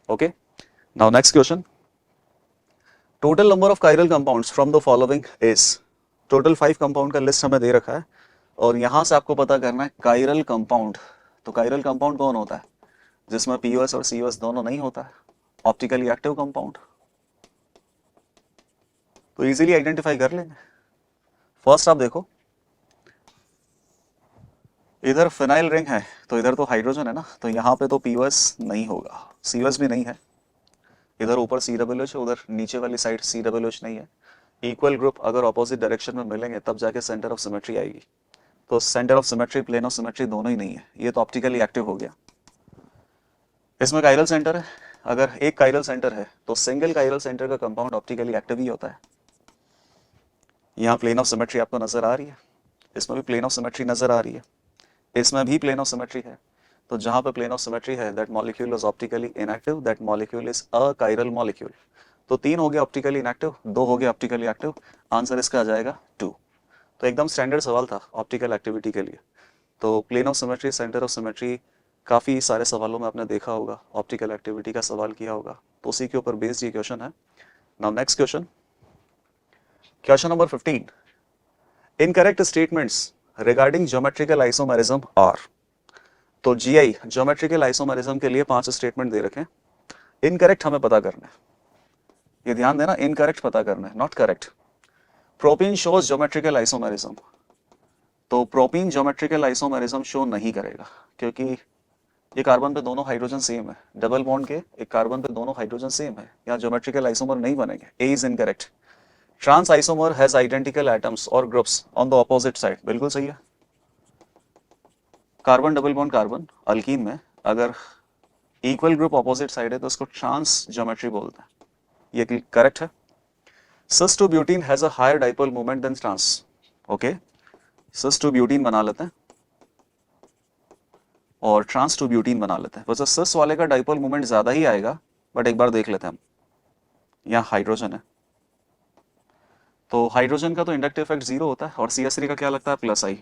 Okay, now next question, total number of chiral compounds from the following is. Total 5 compound का लिस्ट हमें दे रखा है और यहां से आपको पता करना है कायरल कंपाउंड। तो कायरल कंपाउंड कौन होता है, जिसमें POS और COS दोनों नहीं होता है, ऑप्टिकली एक्टिव कंपाउंड। तो इजीली आइडेंटिफाई कर लेंगे। फर्स्ट आप देखो, इधर फिनाइल रिंग है तो इधर तो हाइड्रोजन है ना, तो यहाँ पे तो POS नहीं होगा, COS भी नहीं है। इधर ऊपर COOH है, उधर नीचे वाली साइड COOH नहीं है। इक्वल ग्रुप अगर ऑपोजिट डायरेक्शन में मिलेंगे तब जाके सेंटर ऑफ सिमेट्री आएगी। तो centre of symmetry, plane of symmetry दोनों ही नहीं है, ये तो ऑप्टिकली एक्टिव हो गया। इसमें कायरल सेंटर है, अगर एक कायरल सेंटर है तो सिंगल कायरल सेंटर का कंपाउंड ऑप्टिकली एक्टिव ही होता है। यहाँ प्लेन ऑफ सिमेट्री आपको नजर आ रही है, इसमें भी प्लेन ऑफ सिमेट्री नजर आ रही है, इसमें भी प्लेन ऑफ सिमेट्री है। तो जहां पर प्लेन ऑफ सिमेट्री है that molecule is optically inactive, that molecule is a chiral molecule. तो 3 हो गया ऑप्टिकली इनएक्टिव, 2 हो गया ऑप्टिकली एक्टिव, आंसर इसका आ जाएगा 2। तो एकदम स्टैंडर्ड सवाल था ऑप्टिकल एक्टिविटी के लिए। तो plane of symmetry, centre of symmetry, काफ़ी सारे सवालों में आपने देखा होगा, ऑप्टिकल एक्टिविटी का सवाल किया होगा, तो उसी के ऊपर बेस्ड ये क्वेश्चन है। Now next question, question number 15, incorrect statements regarding geometrical isomerism are. तो जीआई ज्योमेट्रिकल आइसोमेरिज्म के लिए 5 स्टेटमेंट दे रखे हैं, इनकरेक्ट हमें पता करना है, ये ध्यान देना, इनकरेक्ट पता करना है, not correct. Propene shows geometrical isomerism, तो प्रोपीन ज्योमेट्रिकल आइसोमेरिज्म शो नहीं करेगा क्योंकि ये कार्बन पे दोनों हाइड्रोजन सेम है, डबल बॉन्ड के एक कार्बन पे दोनों हाइड्रोजन सेम है, यहाँ ज्योमेट्रिकल आइसोमर नहीं बनेंगे, A is incorrect. Trans isomer has identical atoms और groups on the opposite side, बिल्कुल सही है। Carbon double bond carbon alkene में अगर इक्वल ग्रुप ऑपोजिट साइड है तो उसको ट्रांस ज्योमेट्री बोलते हैं, ये करेक्ट है। Cis two butene has a higher dipole moment than trans, okay, cis two butene बना लेते हैं और ट्रांस टू ब्यूटीन बना लेते हैं। वैसे सिस वाले का डाइपोल मोमेंट ज्यादा ही आएगा, बट एक बार देख लेते हैं हम, यहाँ हाइड्रोजन है तो हाइड्रोजन का तो इंडक्टिव इफेक्ट 0 होता है और CH3 का क्या लगता है प्लस आई,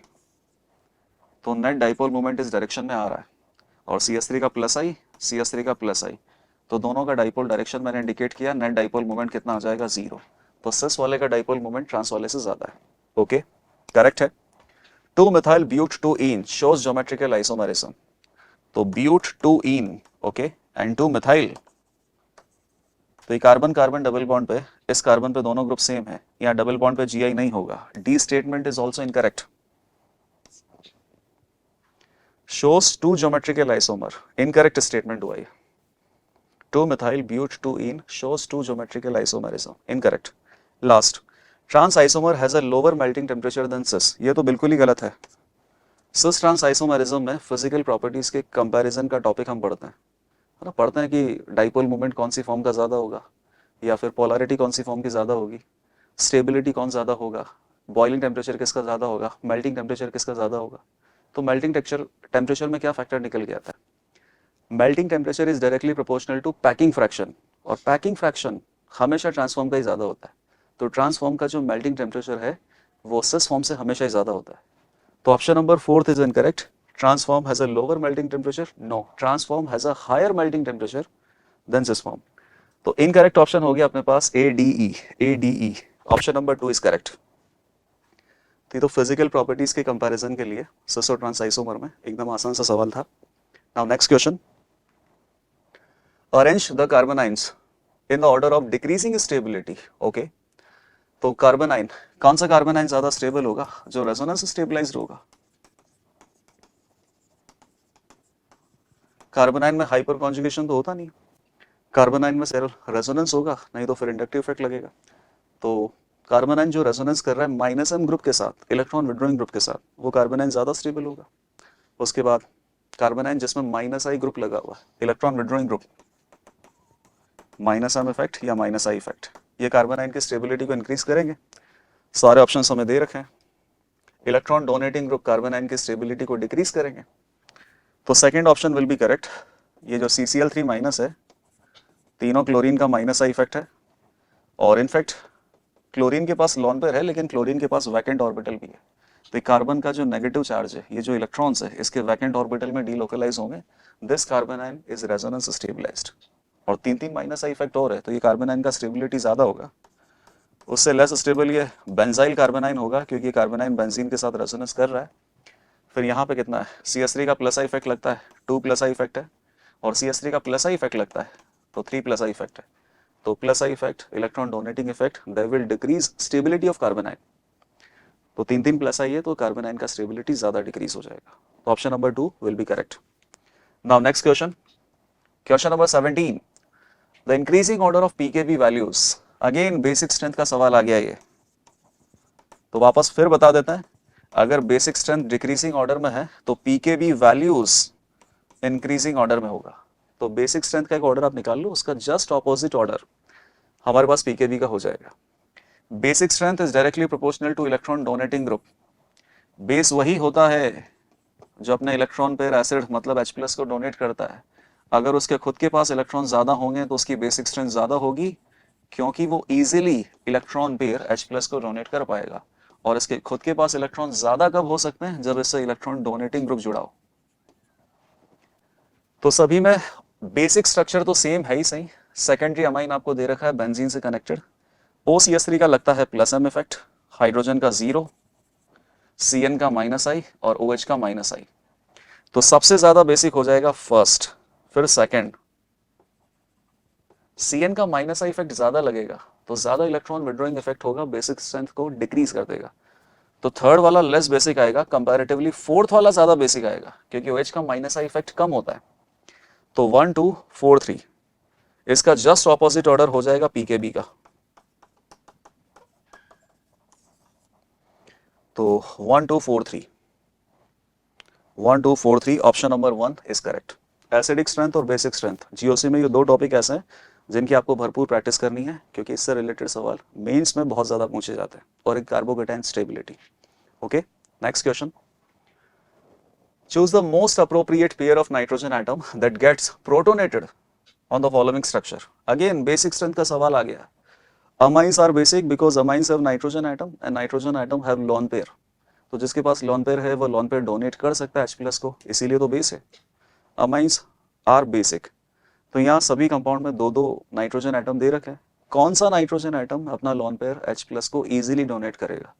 तो नेट डाइपोल मोमेंट इस डायरेक्शन में आ रहा है और CH3 का प्लस आई, CH3 का प्लस आई, तो दोनों का डाइपोल डायरेक्शन मैंने इंडिकेट किया, नेट डाइपोल मोमेंट कितना आ जाएगा 0, तो सिस वाले का डाइपोल मोमेंट ट्रांस वाले से ज्यादा है, ओके, करेक्ट है। 2-methyl but2ene shows geometrical isomerism, तो but2ene, ओके, एंड 2-methyl, तो ये कार्बन कार्बन डबल बॉन्ड पे, इस कार्बन पे दोनों ग्रुप सेम है, यहाँ डबल बॉन्ड पे GI नहीं होगा, D statement is also incorrect. shows 2 geometrical isomer, incorrect statement हुआ ये, 2-methyl but2ene shows 2 geometrical isomerism, incorrect। Last, trans isomer has a lower melting temperature than cis, ये तो बिल्कुल ही गलत है। सिस ट्रांस आइसोमेरिज्म में फिजिकल प्रॉपर्टीज के कंपैरिजन का टॉपिक हम पढ़ते हैं, है ना, पढ़ते हैं कि डाइपोल मोमेंट कौन सी फॉर्म का ज़्यादा होगा या फिर पोलैरिटी कौन सी फॉर्म की ज़्यादा होगी, स्टेबिलिटी कौन ज़्यादा होगा, बॉइलिंग टेम्परेचर किसका ज़्यादा होगा, मेल्टिंग टेम्परेचर किसका ज़्यादा होगा। तो मेल्टिंग टेम्परेचर में क्या फैक्टर निकल के आता है, melting temperature is directly proportional to packing fraction, और पैकिंग फ्रैक्शन हमेशा ट्रांसफॉर्म का ही ज़्यादा होता है, तो ट्रांसफॉर्म का जो मेल्टिंग टेम्परेचर है वो सिस फॉर्म से हमेशा ही ज़्यादा होता है। तो option number 4 is incorrect, transform has a lower melting temperature, no, transform has a higher melting temperature than cis form। तो इनकरेक्ट ऑप्शन हो गया अपने पास ADE, option number 2 is correct. तो फिजिकल प्रॉपर्टीज के कंपैरिजन के लिए सिस और ट्रांस आइसोमर में एकदम आसान सा सवाल था। Now next question, arrange the carbanions in the order of decreasing stability, okay, तो कार्बोनाइन, कौन सा कार्बोनाइन ज्यादा स्टेबल होगा, जो रेजोनेंस स्टेबलाइज्ड होगा। कार्बोनाइन में हाइपर कॉन्जुगेशन तो होता नहीं, कार्बोनाइन में सिर्फ रेजोनेंस होगा, नहीं तो फिर इंडक्टिव इफेक्ट लगेगा। तो कार्बोनाइन जो रेजोनेंस कर रहा है -m ग्रुप के साथ, इलेक्ट्रॉन विड्रॉइंग ग्रुप के साथ, वो कार्बोनाइन ज्यादा स्टेबल होगा। उसके बाद कार्बोनाइन जिसमें -I ग्रुप लगा हुआ है, electron withdrawing group, -m effect या -I इफेक्ट, ये कार्बोनाइन की स्टेबिलिटी को इंक्रीज करेंगे। सारे ऑप्शन हमें दे रखे हैं। इलेक्ट्रॉन डोनेटिंग ग्रुप कार्बोनाइन की स्टेबिलिटी को डिक्रीज करेंगे, तो second option will be correct. ये जो CCl3 माइनस है, तीनों क्लोरीन का -I इफेक्ट है, और इनफैक्ट क्लोरीन के पास लॉन पेयर है लेकिन क्लोरीन के पास वैकेंट ऑर्बिटल भी है, तो कार्बन का जो नेगेटिव चार्ज है, ये जो इलेक्ट्रॉन्स है, इसके वैकेंट ऑर्बिटल में डीलोकलाइज होंगे, दिस कार्बोनाइन इज रेजोनेंस स्टेबलाइज्ड। और 3 -I इफेक्ट और है, तो ये कार्बोनाइन का स्टेबिलिटी ज्यादा होगा। उससे लेस स्टेबल ये बेंजाइल कार्बोनाइन होगा, क्योंकि कार्बोनाइन बेंजीन के साथ रेजोनेंस कर रहा है। फिर यहाँ पे कितना है, CH3 का +I इफेक्ट लगता है, 2 +I इफेक्ट है, और CH3 का +I इफेक्ट लगता है, तो 3 +I इफेक्ट है। तो +I effect, electron donating effect, they will decrease stability of carbanion. तो 3 +I है, तो कार्बोनाइन का स्टेबिलिटी ज्यादा डिक्रीज हो जाएगा। तो option number 2 will be correct. Now next question, question number 17, the increasing order of pKb values, again basic strength का सवाल आ गया ये, तो वापस फिर बता देते हैं। अगर बेसिक स्ट्रेंथ डिक्रीजिंग ऑर्डर में है तो पीकेबी वैल्यूज इंक्रीजिंग ऑर्डर में होगा। तो बेसिक स्ट्रेंथ का एक ऑर्डर आप निकाल लो, उसका जस्ट ऑपोजिट ऑर्डर हमारे पास पीकेबी का हो जाएगा। Basic strength is directly proportional two electron donating group. Base वही होता है जो अपने इलेक्ट्रॉन पेयर एसिड मतलब H+ को डोनेट करता है। अगर उसके खुद के पास इलेक्ट्रॉन ज्यादा होंगे तो उसकी बेसिक स्ट्रेंथ ज्यादा होगी, क्योंकि वो इजीली इलेक्ट्रॉन पेयर H+ को डोनेट कर पाएगा। और इसके खुद के पास इलेक्ट्रॉन ज्यादा कब हो सकते हैं? जब इससे इलेक्ट्रॉन डोनेटिंग ग्रुप जुड़ा हो। तो सभी में बेसिक स्ट्रक्चर तो सेम है ही सही। सेकेंडरी अमाइन आपको दे रखा है बेंजीन से कनेक्टेड। OCS3 का लगता है +M इफेक्ट, हाइड्रोजन का 0, CN का -I और OH का -I। तो सबसे ज्यादा बेसिक हो जाएगा फर्स्ट, फिर सेकंड। CN का -I इफेक्ट ज्यादा लगेगा तो ज्यादा इलेक्ट्रॉन विड्रॉइंग इफेक्ट होगा, बेसिक स्ट्रेंथ को डिक्रीज कर देगा। तो थर्ड वाला लेस बेसिक आएगा कंपैरेटिवली, फोर्थ वाला ज्यादा बेसिक आएगा क्योंकि OH का -I इफेक्ट कम होता है। तो 1 2 4 3 इसका जस्ट ऑपोजिट ऑर्डर हो जाएगा पीकेबी का। तो 1 2 4 3 1 2 4 3 option number 1 is correct. Acidic strength और बेसिक स्ट्रेंथ जीओसी में ये दो टॉपिक ऐसे हैं जिनकी आपको भरपूर प्रैक्टिस करनी है, क्योंकि इससे रिलेटेड सवाल मेंस में बहुत ज्यादा पूछे जाते हैं। और एक carbocation stability. Okay, next question. Choose the most appropriate pair of nitrogen atom that gets protonated on the following structure. Again basic strength का सवाल आ गया। Amines are basic because amines have nitrogen atom and nitrogen atom have lone pair. तो जिसके पास lone pair है वो lone pair donate कर सकता है H+ को, इसीलिए तो बेस है। Amines are basic. तो यहाँ सभी कंपाउंड में दो दो नाइट्रोजन एटम दे रखे हैं। कौन सा नाइट्रोजन एटम अपना लोन पेयर H+ को इजीली डोनेट करेगा?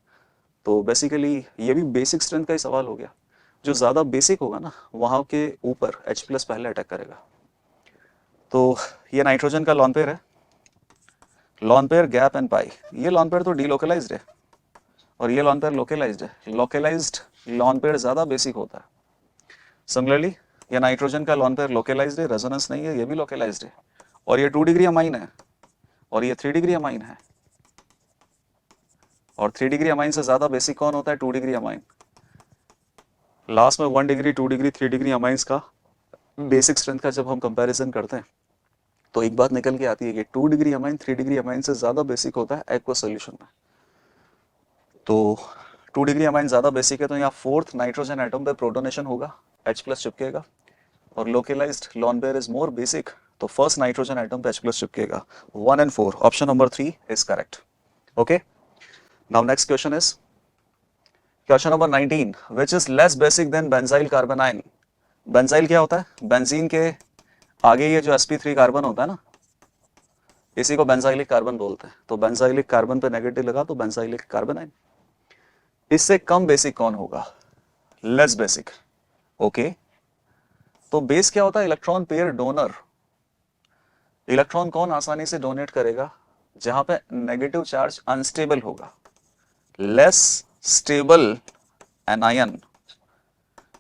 तो बेसिकली ये भी बेसिक स्ट्रेंथ का ही सवाल हो गया। जो ज्यादा बेसिक होगा ना वहां के ऊपर H+ पहले अटैक करेगा। तो ये नाइट्रोजन का लोन पेयर है, lone pair gap and pi. ये लोन पेयर तो डीलोकलाइज्ड है और ये लोन पेयर लोकलाइज्ड है। लोकलाइज्ड लोन पेयर ज्यादा बेसिक होता है। सिमिलरली ये नाइट्रोजन का लोन पेयर लोकलाइज्ड है, रेजोनेंस नहीं है, ये भी लोकलाइज्ड है। और ये 2 डिग्री अमाइन है और ये 3 डिग्री अमाइन है। और 3 डिग्री अमाइन से ज्यादा बेसिक कौन होता है? 2 डिग्री अमाइन। लास्ट में 1 डिग्री 2 डिग्री 3 डिग्री अमाइंस का बेसिक स्ट्रेंथ का जब हम कंपैरिजन करते हैं तो एक बात निकल के आती है कि 2 डिग्री अमाइन 3 डिग्री अमाइन से ज्यादा बेसिक होता है एक्वस सॉल्यूशन में। तो 2 डिग्री अमाइन ज्यादा बेसिक है, तो यहाँ फोर्थ नाइट्रोजन एटम पे प्रोटोनेशन होगा, H+ चिपकेगा। और localised lone pair is more basic, तो फर्स्ट नाइट्रोजन एटम पे H+ चिपकेगा। 1 and 4 option number 3 is correct. Okay, now next question is question number 19, which is less basic than benzyl carbanion. Benzyl क्या होता है? Benzene के आगे ये जो sp3 कार्बन होता है ना, इसी को बेंजाइलिक कार्बन बोलते हैं। तो बेंजाइलिक कार्बन पे नेगेटिव लगा तो बेंजाइलिक कार्बोनाइन। इससे कम बेसिक कौन होगा? Less basic. ओके, तो बेस क्या होता है? Electron pair donor. इलेक्ट्रॉन कौन आसानी से डोनेट करेगा? जहां पे नेगेटिव चार्ज अनस्टेबल होगा। लेस स्टेबल एनायन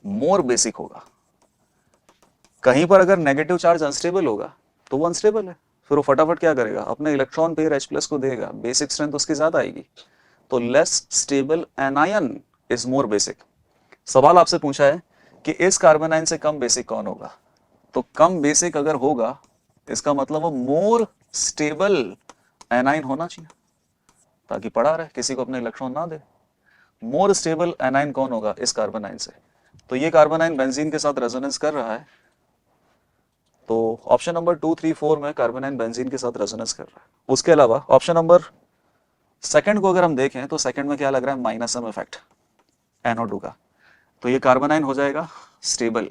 मोर बेसिक होगा। कहीं पर अगर नेगेटिव चार्ज अनस्टेबल होगा तो वो अनस्टेबल है, फिर वो फटाफट क्या करेगा? अपने इलेक्ट्रॉन पेयर H+ को देगा, बेसिक स्ट्रेंथ उसकी ज्यादा आएगी। तो less stable anion is more basic. सवाल आपसे पूछा है कि इस कार्बोनाइन से कम बेसिक कौन होगा? तो कम बेसिक अगर होगा इसका मतलब वो मोर स्टेबल एनाइन होना चाहिए, ताकि पड़ा रहे, किसी को अपने इलेक्ट्रॉन ना दे। मोर स्टेबल एनाइन कौन होगा इस कार्बोनाइन से? तो ये कार्बोनाइन बेंजीन के साथ रेजोनेंस कर रहा है, तो ऑप्शन नंबर 2 3 4 में कार्बोनाइन बेंजीन के साथ रेजोनेंस कर रहा है। उसके अलावा ऑप्शन नंबर सेकंड को अगर हम देखें तो सेकंड में क्या लग रहा है? -M इफेक्ट NO2 का। तो ये कार्बोनाइन हो जाएगा stable,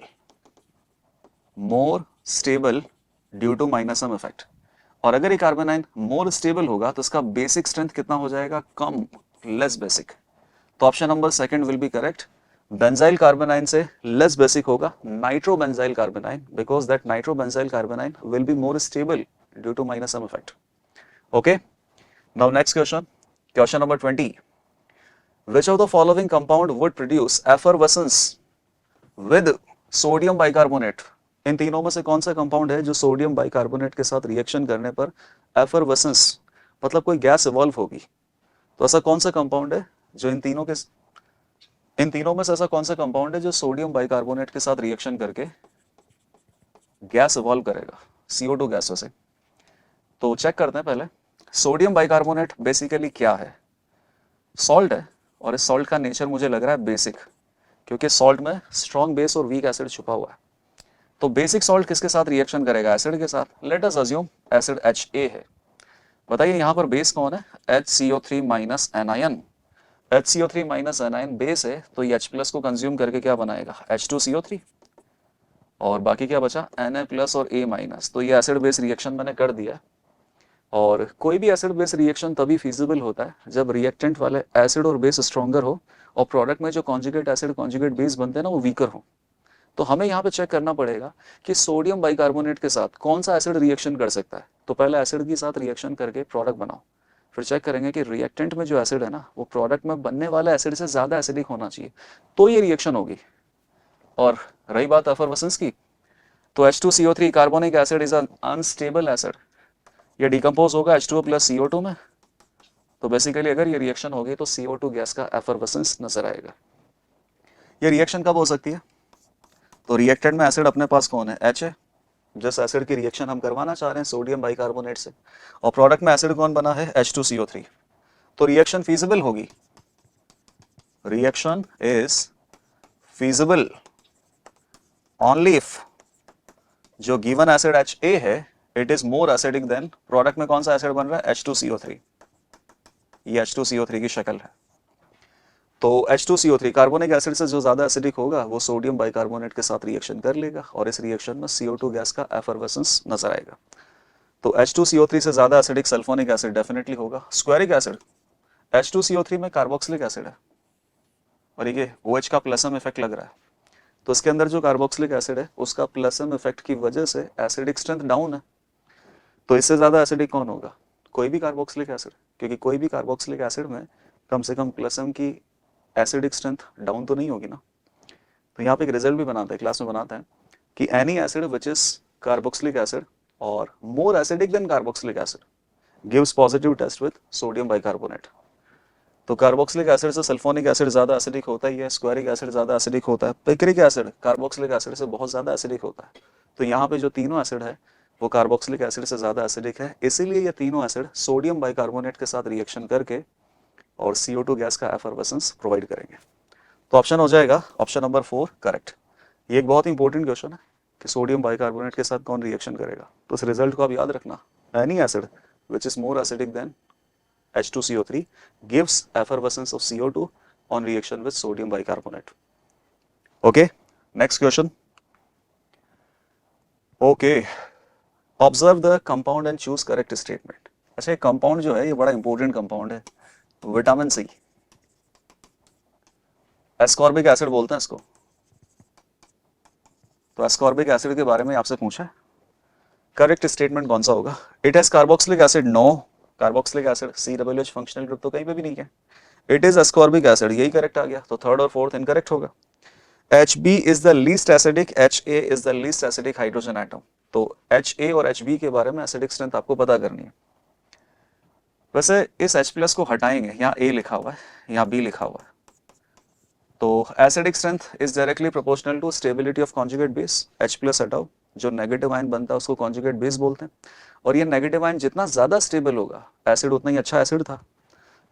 more stable due to -M effect. और अगर ये कार्बोनाइन मोर स्टेबल होगा तो इसका बेसिक स्ट्रेंथ कितना हो जाएगा? कम, लेस बेसिक। तो option number second will be correct. Benzyl carbanion से लेस बेसिक होगा nitrobenzyl carbanion, because that nitrobenzyl carbanion will be more stable due to -M effect. Okay, now next question, question number 20, which of the following compound would produce effervescence with sodium bicarbonate। इन तीनों में से कौन सा compound है जो sodium bicarbonate के साथ reaction करने पर एफरवेसेंस मतलब कोई गैस इवॉल्व होगी? तो ऐसा कौन सा कंपाउंड है जो इन तीनों के इन तीनों में से ऐसा कौन सा कंपाउंड है जो सोडियम बाइकार्बोनेट के साथ रिएक्शन करके गैस इवॉल्व करेगा, CO2 गैस से? तो चेक करते हैं पहले। सोडियम बाइकार्बोनेट बेसिकली क्या है? सॉल्ट है, और इस सॉल्ट का नेचर मुझे लग रहा है बेसिक, क्योंकि सॉल्ट में स्ट्रॉन्ग बेस और वीक एसिड छुपा हुआ है। तो बेसिक सॉल्ट किसके साथ रिएक्शन करेगा? एसिड के साथ। Late us assume acid HA है। बताइए यहाँ पर बेस कौन है? HCO3 minus anion. HCO3 minus anion base है, तो ये H प्लस को कंज्यूम करके क्या बनाएगा? H2CO3। और बाकी क्या बचा? Na प्लस और A माइनस। तो ये एसिड बेस रिएक्शन मैंने कर दिया। और कोई भी एसिड बेस रिएक्शन तभी फिजिबल होता है जब रिएक्टेंट वाले एसिड और बेस स्ट्रॉन्गर हो और प्रोडक्ट में जो कॉन्जुगेट एसिड कॉन्जुगेट बेस बनते हैं ना, वो वीकर हो। तो हमें यहाँ पे चेक करना पड़ेगा कि सोडियम बाइकार्बोनेट के साथ कौन सा एसिड रिएक्शन कर सकता है। तो पहले एसिड के साथ रिएक्शन करके प्रोडक्ट बनाओ, फिर चेक करेंगे कि रिएक्टेंट में जो एसिड है ना, वो प्रोडक्ट में बनने वाले एसिड से ज़्यादा एसिडिक होना चाहिए, तो ये रिएक्शन होगी। और रही बात एफरवेसेंस की, तो H2CO3 carbonic acid is un unstable acid. ये डिकम्पोज होगा H2O प्लस CO2 में। तो बेसिकली अगर ये रिएक्शन होगी तो CO2 गैस का एफरवेसेंस नजर आएगा। ये रिएक्शन कब हो सकती है? तो रिएक्टेंट में एसिड अपने पास कौन है? H है, जिस एसिड की रिएक्शन हम करवाना चाह रहे हैं सोडियम बाइकार्बोनेट से, और प्रोडक्ट में एसिड कौन बना है? H2CO3। तो रिएक्शन फीजिबल होगी। Reaction is feasible only if जो गिवन एसिड HA है it is more acidic then product में कौन सा एसिड बन रहा है? H2CO3। ये H2CO3 की शक्ल है। तो H2CO3 कार्बोनिक एसिड से जो ज्यादा एसिडिक होगा वो सोडियम बाइकार्बोनेट के साथ रिएक्शन कर लेगा, और इस रिएक्शन में CO2 गैस का एफरवेसेंस नजर आएगा। तो H2CO3 से ज्यादा एसिडिक सल्फोनिक एसिड डेफिनेटली होगा। स्क्वायरिक एसिड, H2CO3 में कार्बोक्सिलिक एसिड है, और ये OH का प्लसम इफेक्ट लग रहा है, तो इसके अंदर जो कार्बोक्सिलिक एसिड है उसका प्लसम इफेक्ट की वजह से एसिडिक स्ट्रेंथ डाउन है। तो इससे ज्यादा एसिडिक कौन होगा? कोई भी कार्बोक्सिलिक एसिड, क्योंकि कोई भी कार्बोक्सिलिक एसिड में कम से कम प्लसम की एसिडिक स्ट्रेंथ डाउन तो नहीं होगी ना। तो यहाँ पे एक रिजल्ट भी बनाते हैं, क्लास में बनाते हैं कि any acid which is carboxylic acid और more acidic than carboxylic acid gives positive test with sodium bicarbonate. तो कार्बोक्सिलिक एसिड से सल्फोनिक एसिड ज्यादा एसिडिक होता ही है, स्क्वायरिक एसिड ज्यादा एसिडिक होता है, पिक्रिक एसिड कार्बोक्सिलिक एसिड से बहुत ज्यादा एसिडिक होता है। तो यहाँ पे जो तीनों एसिड है वो कार्बोक्सिलिक एसिड से ज्यादा एसिडिक है, इसीलिए ये तीनों एसिड सोडियम बाइकार्बोनेट के साथ रिएक्शन करके और CO2 गैस का एफरवेसेंस प्रोवाइड करेंगे। तो ऑप्शन हो जाएगा ऑप्शन नंबर 4 करेक्ट। ये एक बहुत इंपॉर्टेंट क्वेश्चन है कि सोडियम बाइकार्बोनेट के साथ कौन रिएक्शन करेगा। तो इस रिजल्ट को आप याद रखना, any acid which is more acidic then H2CO3 gives effervescence of CO2 on reaction with sodium bicarbonate. Okay, next question. Okay, observe the compound and choose correct statement. अच्छा, ये कंपाउंड जो है ये बड़ा इंपॉर्टेंट कंपाउंड है, vitamin C, ascorbic acid बोलते हैं इसको। तो एस्कॉर्बिक एसिड के बारे में आपसे पूछा है, करेक्ट स्टेटमेंट कौन सा होगा? It has carboxylic acid, no, carboxylic acid COOH functional group तो कहीं पे भी नहीं है। इट इज एस्कॉर्बिक एसिड, यही करेक्ट आ गया, तो थर्ड और फोर्थ इनकरेक्ट होगा। HB is the least acidic, HA is the least acidic hydrogen atom. तो HA और HB के बारे में एसिडिक स्ट्रेंथ आपको पता करनी है। वैसे इस H प्लस को हटाएंगे, यहाँ A लिखा हुआ है, यहाँ B लिखा हुआ है, तो acidic strength is directly proportional to stability of conjugate base. H plus हटाओ, जो नेगेटिव आयन बनता है उसको कॉन्जुगेट बेस बोलते हैं, और ये नेगेटिव आयन जितना ज्यादा स्टेबल होगा एसिड उतना ही अच्छा एसिड था।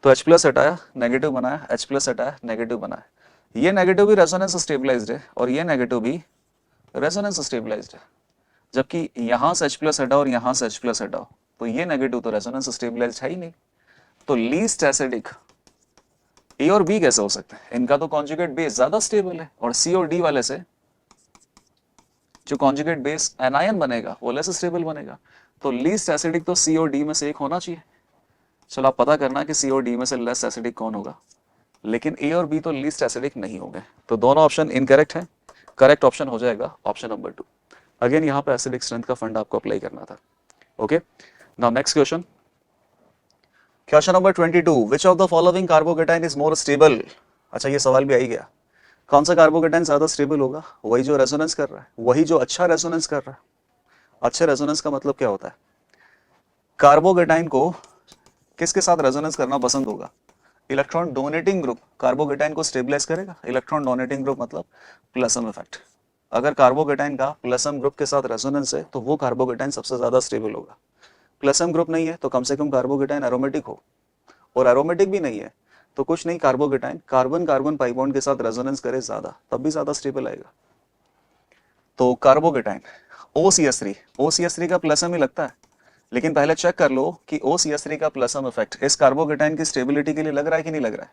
तो H प्लस हटाया, नेगेटिव बनाया, H प्लस हटाया, नेगेटिव बनाया। ये नेगेटिव भी रेजोनेंस स्टेबलाइज्ड है और ये नेगेटिव भी रेजोनेंस स्टेबलाइज्ड है, जबकि यहाँ से H प्लस हटाओ और यहाँ से H प्लस हटाओ तो ये नेगेटिव तो रेजोनेंस स्टेबलाइज्ड है ही नहीं। तो लीस्ट एसिडिक A और B कैसे हो सकते हैं? इनका तो कॉन्जुगेट बेस ज्यादा स्टेबल है, और C और D वाले से जो कॉन्जुगेट बेस एनायन बनेगा वो लेस स्टेबल बनेगा। तो लीस्ट एसिडिक तो C और D में से एक होना चाहिए। चलो आप पता करना कि C और D में से लेस एसिडिक कौन होगा, लेकिन A और B तो लीस्ट एसिडिक नहीं होंगे, तो दोनों ऑप्शन इनकरेक्ट हैं। करेक्ट ऑप्शन हो जाएगा ऑप्शन नंबर 2। अगेन यहाँ पे एसिडिक स्ट्रेंथ का फंड आपको अप्लाई करना था। Okay, now next question, question number 22, which of the following carbocation is more stable. अच्छा, ये सवाल भी आ ही गया, कौन सा कार्बोकेटाइन ज्यादा स्टेबल होगा? वही जो रेजोनेंस कर रहा है, वही जो अच्छा रेजोनेंस कर रहा है। अच्छे रेजोनेंस का मतलब क्या होता है? कार्बोकेटाइन को किसके साथ रेजोनेंस करना पसंद होगा? इलेक्ट्रॉन डोनेटिंग ग्रुप कार्बोकेटाइन को स्टेबलाइज करेगा। इलेक्ट्रॉन डोनेटिंग ग्रुप मतलब प्लसम इफेक्ट। अगर कार्बोकेटाइन का प्लसम ग्रुप के साथ रेजोनेंस है तो वो कार्बोकेटाइन सबसे ज्यादा स्टेबल होगा। प्लसम ग्रुप नहीं है तो कम से कम कार्बोकेटाइन एरोमेटिक हो, और एरोमेटिक भी नहीं है तो कुछ नहीं, carbocation carbon carbon pi bond के साथ रेजोनेंस करे ज्यादा, तब भी ज्यादा स्टेबल आएगा। तो कार्बोकेटाइन OCH3, OCH3 का प्लसम ही लगता है, लेकिन पहले चेक कर लो कि OCH3 का प्लसम इफेक्ट इस कार्बोकेटाइन की स्टेबिलिटी के लिए लग रहा है कि नहीं लग रहा है।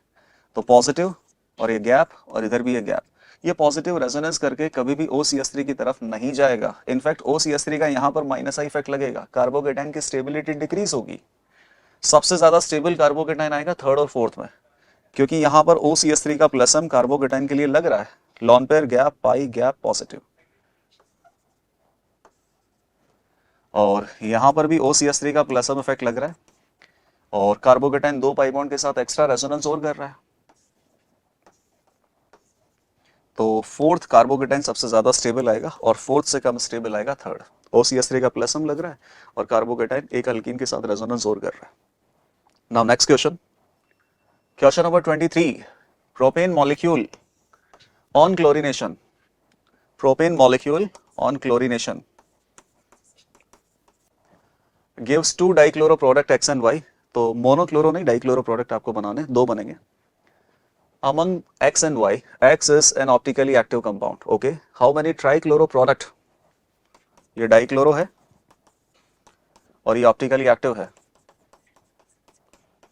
तो पॉजिटिव और ये गैप और इधर भी ये गैप, ये पॉजिटिव रेजोनेंस करके कभी भी OCH3 की तरफ नहीं जाएगा। इनफैक्ट OCH3 का यहाँ पर माइनस इफेक्ट लगेगा, कार्बोकेटाइन की स्टेबिलिटी डिक्रीज होगी। सबसे ज्यादा स्टेबल कार्बोकेटाइन आएगा थर्ड और फोर्थ में, क्योंकि यहाँ पर OCH3 का प्लसम कार्बोकेटाइन के लिए लग रहा है। Lone pair gap, pi gap, positive. और यहाँ पर भी OCH3 का प्लसम इफेक्ट लग रहा है, और कार्बोकेटाइन 2 पाई बॉन्ड के साथ एक्स्ट्रा रेजोनेंस और कर रहा है। तो फोर्थ कार्बोकेटाइन सबसे ज्यादा स्टेबल आएगा और फोर्थ से कम स्टेबल आएगा थर्ड। OCH3 का प्लसम लग रहा है और कार्बोकेटाइन एक अल्कीन के साथ रेजोनेंस और कर रहा है। Now next question, question number 23, propane molecule on chlorination, propane molecule on chlorination gives 2 dichloro product X and Y। तो मोनोक्लोरो नहीं, डाइक्लोरो प्रोडक्ट आपको बनाने, दो बनेंगे। Among X and Y, X is an optically active compound. Okay, how many trichloro product? ये dichloro है और ये ऑप्टिकली एक्टिव है,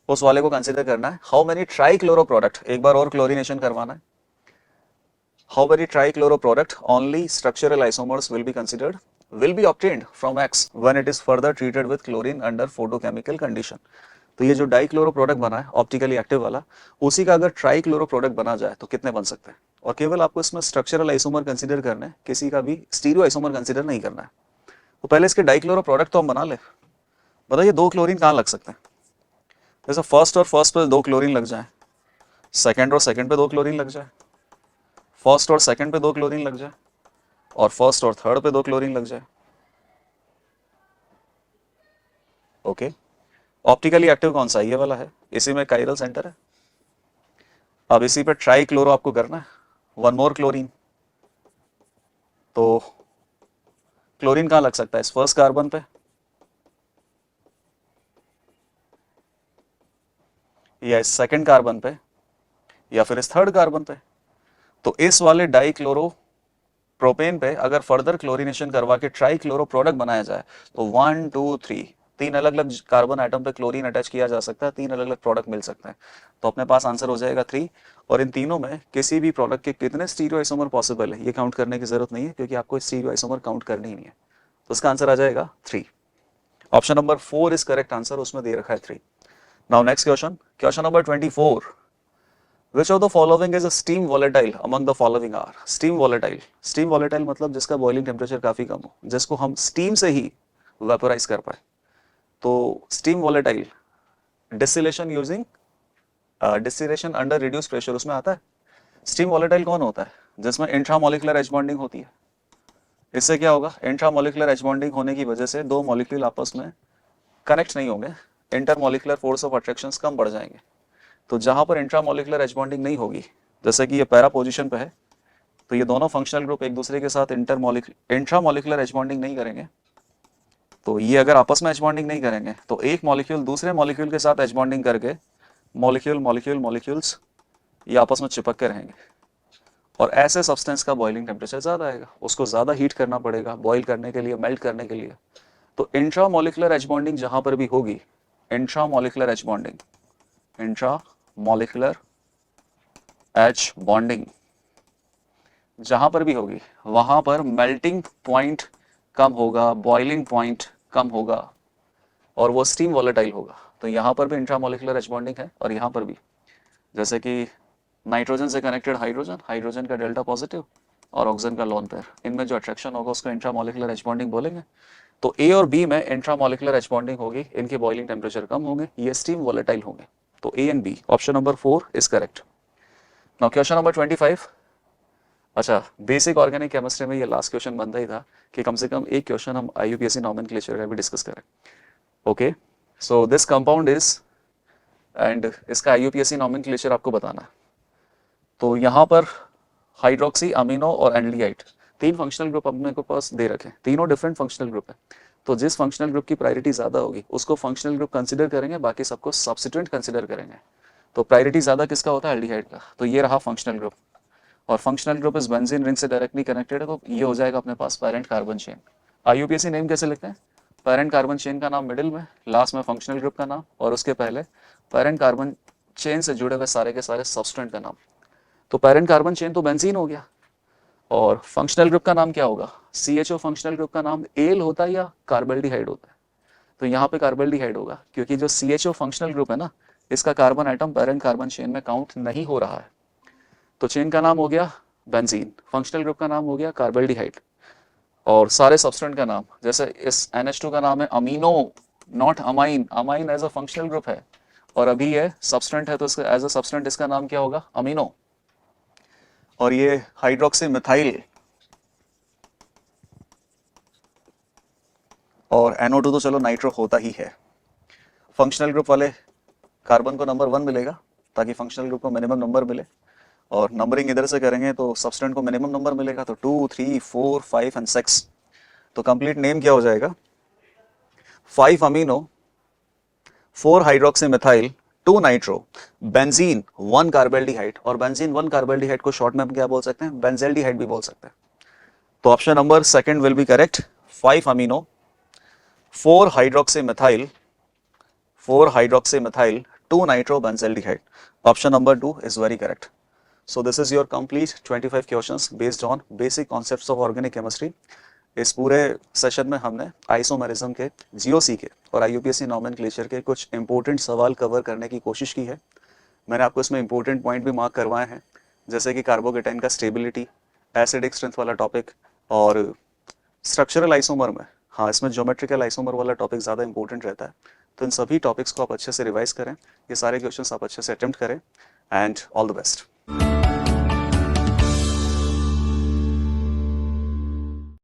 उस वाले को कंसीडर करना है। हाउ मेनी ट्राइक्लोरो प्रोडक्ट, एक बार और क्लोरीनेशन करवाना है। How many trichloro product only structural isomers will be considered, will be obtained from X when it is further treated with chlorine under photochemical condition। तो ये जो dichloro product बना है optically active वाला, उसी का अगर ट्राइक्लोरो प्रोडक्ट बना जाए तो कितने बन सकते हैं। और केवल आपको इसमें स्ट्रक्चरल आइसोमर कंसीडर करना है, किसी का भी स्टीरियो आइसोमर कंसीडर नहीं करना है। तो पहले इसके डाइक्लोरो प्रोडक्ट तो हम बना ले। बताइए 2 क्लोरीन कहाँ लग सकते हैं। जैसे फर्स्ट और फर्स्ट पे 2 क्लोरीन लग जाए, सेकेंड और सेकेंड पे 2 क्लोरीन लग जाए, फर्स्ट और सेकेंड पे 2 क्लोरीन लग जाए, और फर्स्ट और थर्ड पे 2 क्लोरीन लग जाए। ओके, ऑप्टिकली एक्टिव कौन सा, ये वाला है, इसी में काइरल सेंटर है। अब इसी पे ट्राई क्लोरो आपको करना है, 1 मोर क्लोरीन। तो क्लोरीन कहाँ लग सकता है, इस फर्स्ट कार्बन पे या इस सेकंड कार्बन पे या फिर इस थर्ड कार्बन पे। तो इस वाले डाई क्लोरो प्रोपेन पे अगर फर्दर क्लोरीनेशन करवा के ट्राई क्लोरो प्रोडक्ट बनाया जाए तो 1 2 3 तीन अलग अलग कार्बन आइटम पे क्लोरीन अटैच किया जा सकता है, 3 अलग अलग प्रोडक्ट मिल सकते हैं। तो अपने पास आंसर हो जाएगा 3। और इन तीनों में किसी भी प्रोडक्ट के कितने स्टीरियो आइसोमर पॉसिबल है ये काउंट करने की जरूरत नहीं है, क्योंकि आपको स्टीरियो आइसोमर काउंट करनी ही नहीं है। तो इसका आंसर आ जाएगा 3। Option number 4 is correct answer, उसमें दे रखा है 3। Now next question, question number 24, Which of the following is a steam volatile among the following are? Steam volatile, steam volatile मतलब जिसका बॉइलिंग टेम्परेचर काफी कम हो, जिसको हम स्टीम से ही वेपोराइज कर पाए। तो steam volatile, distillation using distillation under reduce pressure, उसमें आता है। स्टीम वॉलेटाइल कौन होता है, जिसमें इंट्रामोलिकुलर एच बॉन्डिंग होती है। इससे क्या होगा, इंट्रामोलिकुलर एच बॉन्डिंग होने की वजह से 2 मॉलिक्यूल आपस में कनेक्ट नहीं होंगे, इंटरमोलिकुलर फोर्स ऑफ अट्रैक्शन कम बढ़ जाएंगे। तो जहां पर इंट्रामोलिकुलर एच बॉन्डिंग नहीं होगी, जैसे कि ये पैरा पोजीशन पे है, तो ये दोनों फंक्शनल ग्रुप एक दूसरे के साथ इंट्रामोलिकुलर एच बॉन्डिंग नहीं करेंगे। तो ये अगर आपस में एच बॉन्डिंग नहीं करेंगे तो एक मॉलिक्यूल दूसरे मॉलिक्यूल के साथ एच बॉन्डिंग करके मॉलिक्यूल्स ये आपस में चिपक के रहेंगे, और ऐसे सब्सटेंस का बॉइलिंग टेम्परेचर ज्यादा आएगा, उसको ज्यादा हीट करना पड़ेगा बॉइल करने के लिए, मेल्ट करने के लिए। तो इंट्रामोलिकुलर एच बॉन्डिंग जहां पर भी होगी, इंट्रामोलिकुलर एच बॉन्डिंग जहां पर भी होगी, वहां पर मेल्टिंग पॉइंट कम होगा, बॉइलिंग पॉइंट कम होगा, और वो स्टीम वॉलेटाइल होगा। तो यहाँ पर भी इंट्रामोलिकुलर एच बॉन्डिंग है, और यहाँ पर भी, जैसे कि नाइट्रोजन से कनेक्टेड हाइड्रोजन, हाइड्रोजन का डेल्टा पॉजिटिव और ऑक्सीजन का लोन पेयर, इनमें जो अट्रैक्शन होगा उसको इंट्रामोलिकुलर एच बॉन्डिंग बोलेंगे। तो ए और बी में इंट्रामोलिकुलर एच बॉन्डिंग होगी, इनके बॉइलिंग टेम्परेचर कम होंगे, ये स्टीम वॉलेटाइल होंगे। तो A and B, option number 4 is correct. Now question number 25। अच्छा, बेसिक ऑर्गेनिक केमिस्ट्री में ये लास्ट क्वेश्चन बनता ही था कि कम से कम एक क्वेश्चन हम IUPAC नॉमेनक्लेचर का भी डिस्कस करें। Okay, so this compound is and इसका IUPAC नॉमेनक्लेचर आपको बताना है। तो यहाँ पर हाइड्रोक्सी, अमीनो और एल्डिहाइड 3 फंक्शनल ग्रुप अपने को पास दे रखे हैं, तीनों डिफरेंट फंक्शनल ग्रुप है। तो जिस फंक्शनल ग्रुप की प्रायोरिटी ज़्यादा होगी उसको फंक्शनल ग्रुप कंसिडर करेंगे, बाकी सबको सब्स्टिट्यूएंट कंसिडर करेंगे। तो प्रायोरिटी ज़्यादा किसका होता है? एल्डिहाइड का। तो ये रहा फंक्शनल ग्रुप, और फंक्शनल ग्रुप इस बेंजीन रिंग से डायरेक्टली कनेक्टेड है, तो ये हो जाएगा अपने पास parent carbon chain. IUPAC name कैसे लिखते हैं? पेरेंट कार्बन चेन का नाम मिडिल में, लास्ट में फंक्शनल ग्रुप का नाम, और उसके पहले पेरेंट कार्बन चेन से जुड़े हुए सारे के सारे सब्सटेंट का नाम। तो पेरेंट कार्बन चेन तो बेंजीन हो गया, और फंक्शनल ग्रुप का नाम क्या होगा? CHO फंक्शनल ग्रुप का नाम एल होता है या कार्बल्डिहाइड होता है? तो यहाँ पे कार्बल्डिहाइड होगा, क्योंकि जो CHO फंक्शनल ग्रुप है ना, इसका carbon atom parent carbon chain में काउंट नहीं हो रहा है। तो चेन का नाम हो गया बेंजीन, फंक्शनल ग्रुप का नाम हो गया कार्बल्डिहाइड, और सारे सब्सटेंट का नाम, जैसे इस NH2 का नाम है amino, not amine. Amine as a functional group है, और अभी ये सब्सटेंट है, तो इसका एज अ सब्सटेंट इसका नाम क्या होगा? अमीनो। और ये हाइड्रोक्सी मिथाइल और NO2 तो चलो नाइट्रो होता ही है। फंक्शनल ग्रुप वाले कार्बन को नंबर 1 मिलेगा, ताकि फंक्शनल ग्रुप को मिनिमम नंबर मिले, और नंबरिंग इधर से करेंगे तो सब्सटेंट को मिनिमम नंबर मिलेगा, तो 2, 3, 4, 5 एंड 6। तो कंप्लीट नेम क्या हो जाएगा? 5 amino, 4 hydroxy methyl, 2 nitro, benzene 1 कार्बल्डिहाइड। और बेंजीन 1 कार्बल्डिहाइड को शॉर्ट में हम क्या बोल सकते हैं? बेंजेल्डिहाइड भी बोल सकते हैं। तो option number second will be correct, 5 amino, 4 hydroxy methyl, 2 nitrobenzaldehyde. Option number 2 is very correct. So this is your complete 25 questions based on basic concepts of organic chemistry. इस पूरे सेशन में हमने आइसोमेरिज्म के, GOC के और IUPAC nomenclature के कुछ important सवाल कवर करने की कोशिश की है। मैंने आपको इसमें इंपॉर्टेंट पॉइंट भी मार्क करवाए हैं, जैसे कि कार्बोकेटाइन का स्टेबिलिटी, एसिडिक स्ट्रेंथ वाला टॉपिक, और स्ट्रक्चरल आइसोमर में, हाँ, इसमें ज्योमेट्रिकल आइसोमर वाला टॉपिक ज़्यादा इंपॉर्टेंट रहता है। तो इन सभी टॉपिक्स को आप अच्छे से रिवाइज करें, ये सारे क्वेश्चंस आप अच्छे से अटेम्प्ट करें, एंड ऑल द बेस्ट।